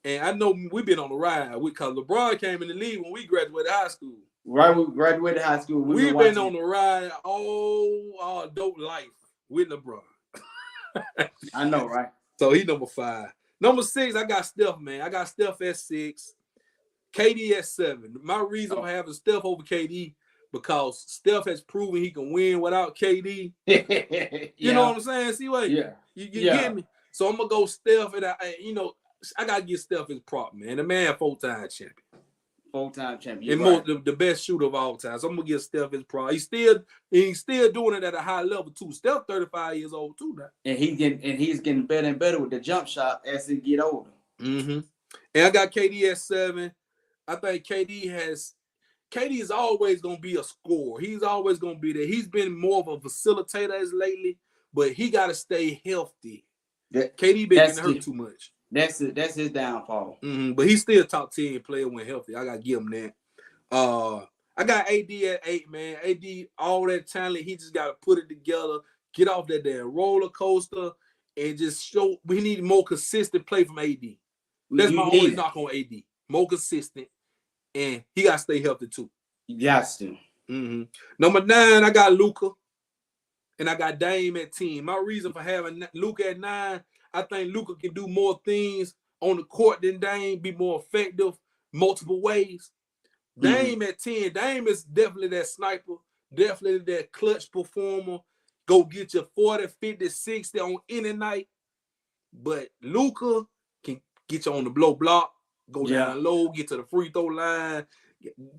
And I know we've been on the ride because LeBron came in the league when we graduated high school. Right, we graduated high school. We've been on the ride all our adult life with LeBron. I know, right? So he's number 5. Number 6, I got Steph, man. I got Steph at 6. KD at 7. My reason for having Steph over KD because Steph has proven he can win without KD. You know what I'm saying? See what? Yeah. You get me? So I'm gonna go Steph, and I gotta give Steph his prop, man. The man 4-time champion. 4-time champion. And the best shooter of all time. So I'm gonna give Steph his prop. He's still doing it at a high level too. Steph 35 years old too now. And he's getting better and better with the jump shot as he get older. Mm-hmm. And I got KD at 7. I think KD is always gonna be a scorer. He's always gonna be there. He's been more of a facilitator as lately, but he gotta stay healthy. KD been getting hurt too much. That's his downfall. Mm-hmm. But he's still a top 10 player when healthy. I gotta give him that. I got AD at 8, man. AD, all that talent, he just gotta put it together, get off that damn roller coaster, and just show. We need more consistent play from AD. That's my only knock on AD. More consistent, and he gotta stay healthy too. Yes, to. Mm-hmm. Number 9, I got Luka, and I got Dame at 10. My reason for having Luka at 9. I think Luka can do more things on the court than Dame, be more effective multiple ways. Dame at 10, Dame is definitely that sniper, definitely that clutch performer. Go get your 40, 50, 60 on any night. But Luka can get you on the blow block, go down low, get to the free throw line,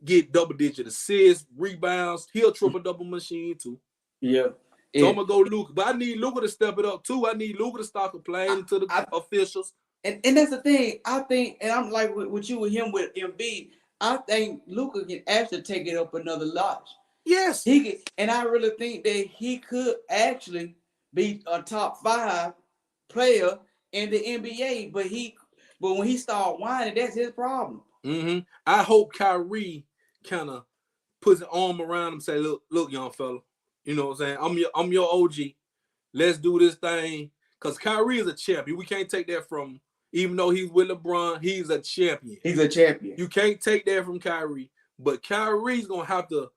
get double-digit assists, rebounds. He'll triple-double machine too. Yeah. So I'm gonna go Luka, but I need Luka to step it up too. I need Luka to start complaining to the officials. And that's the thing. I think, and I'm like with you with him with Embiid. I think Luka can actually take it up another notch. Yes, he can, and I really think that he could actually be a top 5 player in the NBA. But when he start whining, that's his problem. Mm-hmm. I hope Kyrie kind of puts an arm around him and say, look, young fella. You know what I'm saying? I'm your OG. Let's do this thing. Because Kyrie is a champion. We can't take that from him. Even though he's with LeBron, he's a champion. He's a champion. You can't take that from Kyrie. But Kyrie's going to have to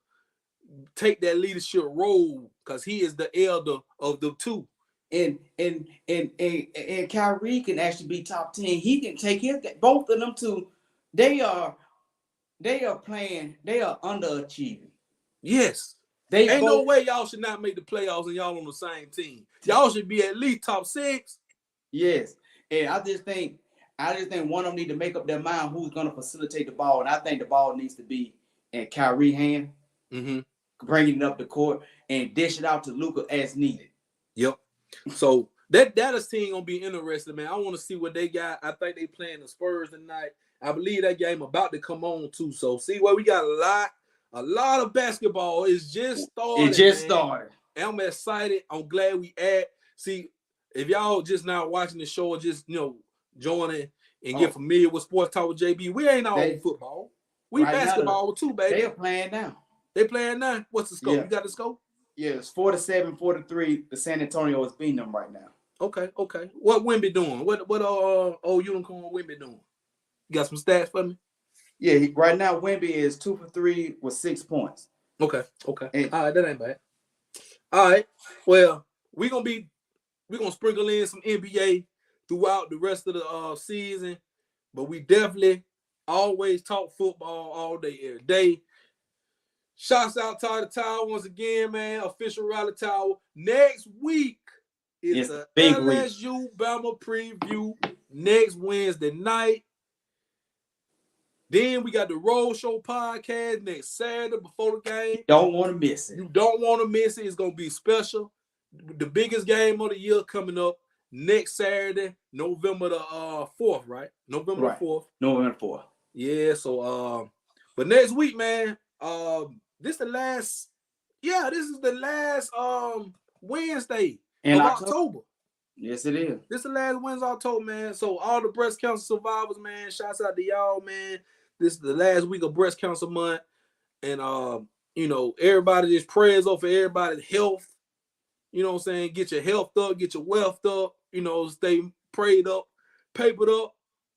take that leadership role because he is the elder of the two. and Kyrie can actually be top 10. He can take both of them to. They are playing. They are underachieving. Yes. Ain't no way y'all should not make the playoffs and y'all on the same team. Y'all should be at least top 6. Yes, and I just think one of them need to make up their mind who's going to facilitate the ball, and I think the ball needs to be in Kyrie's hand, bringing it up the court and dish it out to Luka as needed. Yep. So that team gonna be interesting, man. I want to see what they got. I think they playing the Spurs tonight. I believe that game about to come on too. So see what we got a lot of basketball. It's just started. It just started. I'm excited. I'm glad we at. See, if y'all just now watching the show, just joining and get familiar with Sports Talk with JB. We ain't all football. We right basketball now, too, baby. They are playing now. They playing now. What's the score? Yeah. You got the score? Yeah, it's 47, 43. The San Antonio is beating them right now. Okay. What Wemby doing? What old Unicorn Wemby doing? You got some stats for me? Yeah, right now Wemby is 2 for 3 with 6 points. Okay. And, all right, that ain't bad. All right. Well, we're gonna sprinkle in some NBA throughout the rest of the season, but we definitely always talk football all day, every day. Shouts out Tyler Tower once again, man. Official Rally Tower. Next week is the LSU Bama preview next Wednesday night. Then we got the Road Show podcast next Saturday before the game. You don't want to miss it. You don't want to miss it. It's going to be special. The biggest game of the year coming up next Saturday, November the 4th, right? November the 4th. November 4th. Yeah, so but next week, man, this is the last Wednesday in of October. Yes, it is. This is the last Wednesday of October, man. So all the breast cancer survivors, man, shouts out to y'all, man. This is the last week of breast cancer month. And everybody just prayers up for everybody's health. You know what I'm saying? Get your health up, get your wealth up, stay prayed up, papered up,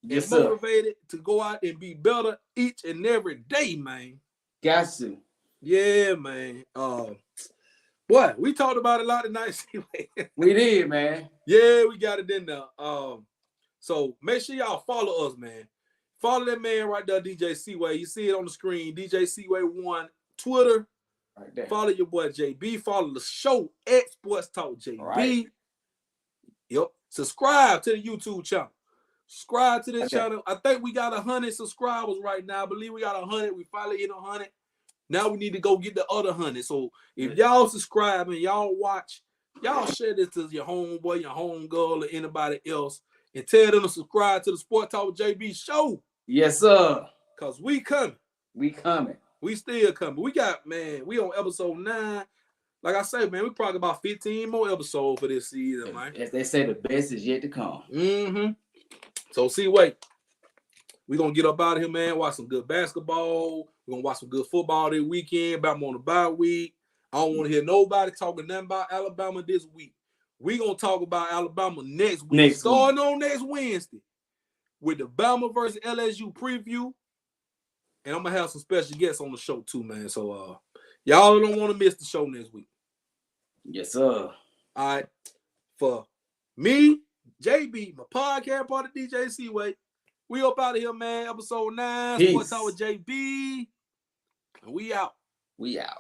and motivated to go out and be better each and every day, man. Got to. Yeah, man. Boy, we talked about it a lot tonight. We did, man. Yeah, we got it in there. So make sure y'all follow us, man. Follow that man right there, DJ Seaway. You see it on the screen, DJ Seaway1, Twitter. Right there. Follow your boy JB. Follow the show at Sports Talk JB. Right. Yep. Subscribe to the YouTube channel. Subscribe to this channel. I think we got 100 subscribers right now. I believe we got 100. We finally hit 100. Now we need to go get the other 100. So if y'all subscribe and y'all watch, y'all share this to your homeboy, your homegirl, or anybody else, and tell them to subscribe to the Sport Talk with JB show. Yes, sir. Cause we coming. We coming. We still coming. We on episode 9. Like I say, man, we probably about 15 more episodes for this season, man. As they say, the best is yet to come. So we're going to get up out of here, man. Watch some good basketball. We're going to watch some good football this weekend. About on the bye week. I don't want to hear nobody talking nothing about Alabama this week. We're going to talk about Alabama next week. Starting on next Wednesday with the Bama versus LSU preview. And I'm going to have some special guests on the show too, man. So y'all don't want to miss the show next week. Yes, sir. All right. For me, JB, my podcast part of DJ Seaway, we up out of here, man. Episode 9. Sports Talk with JB. And we out. We out.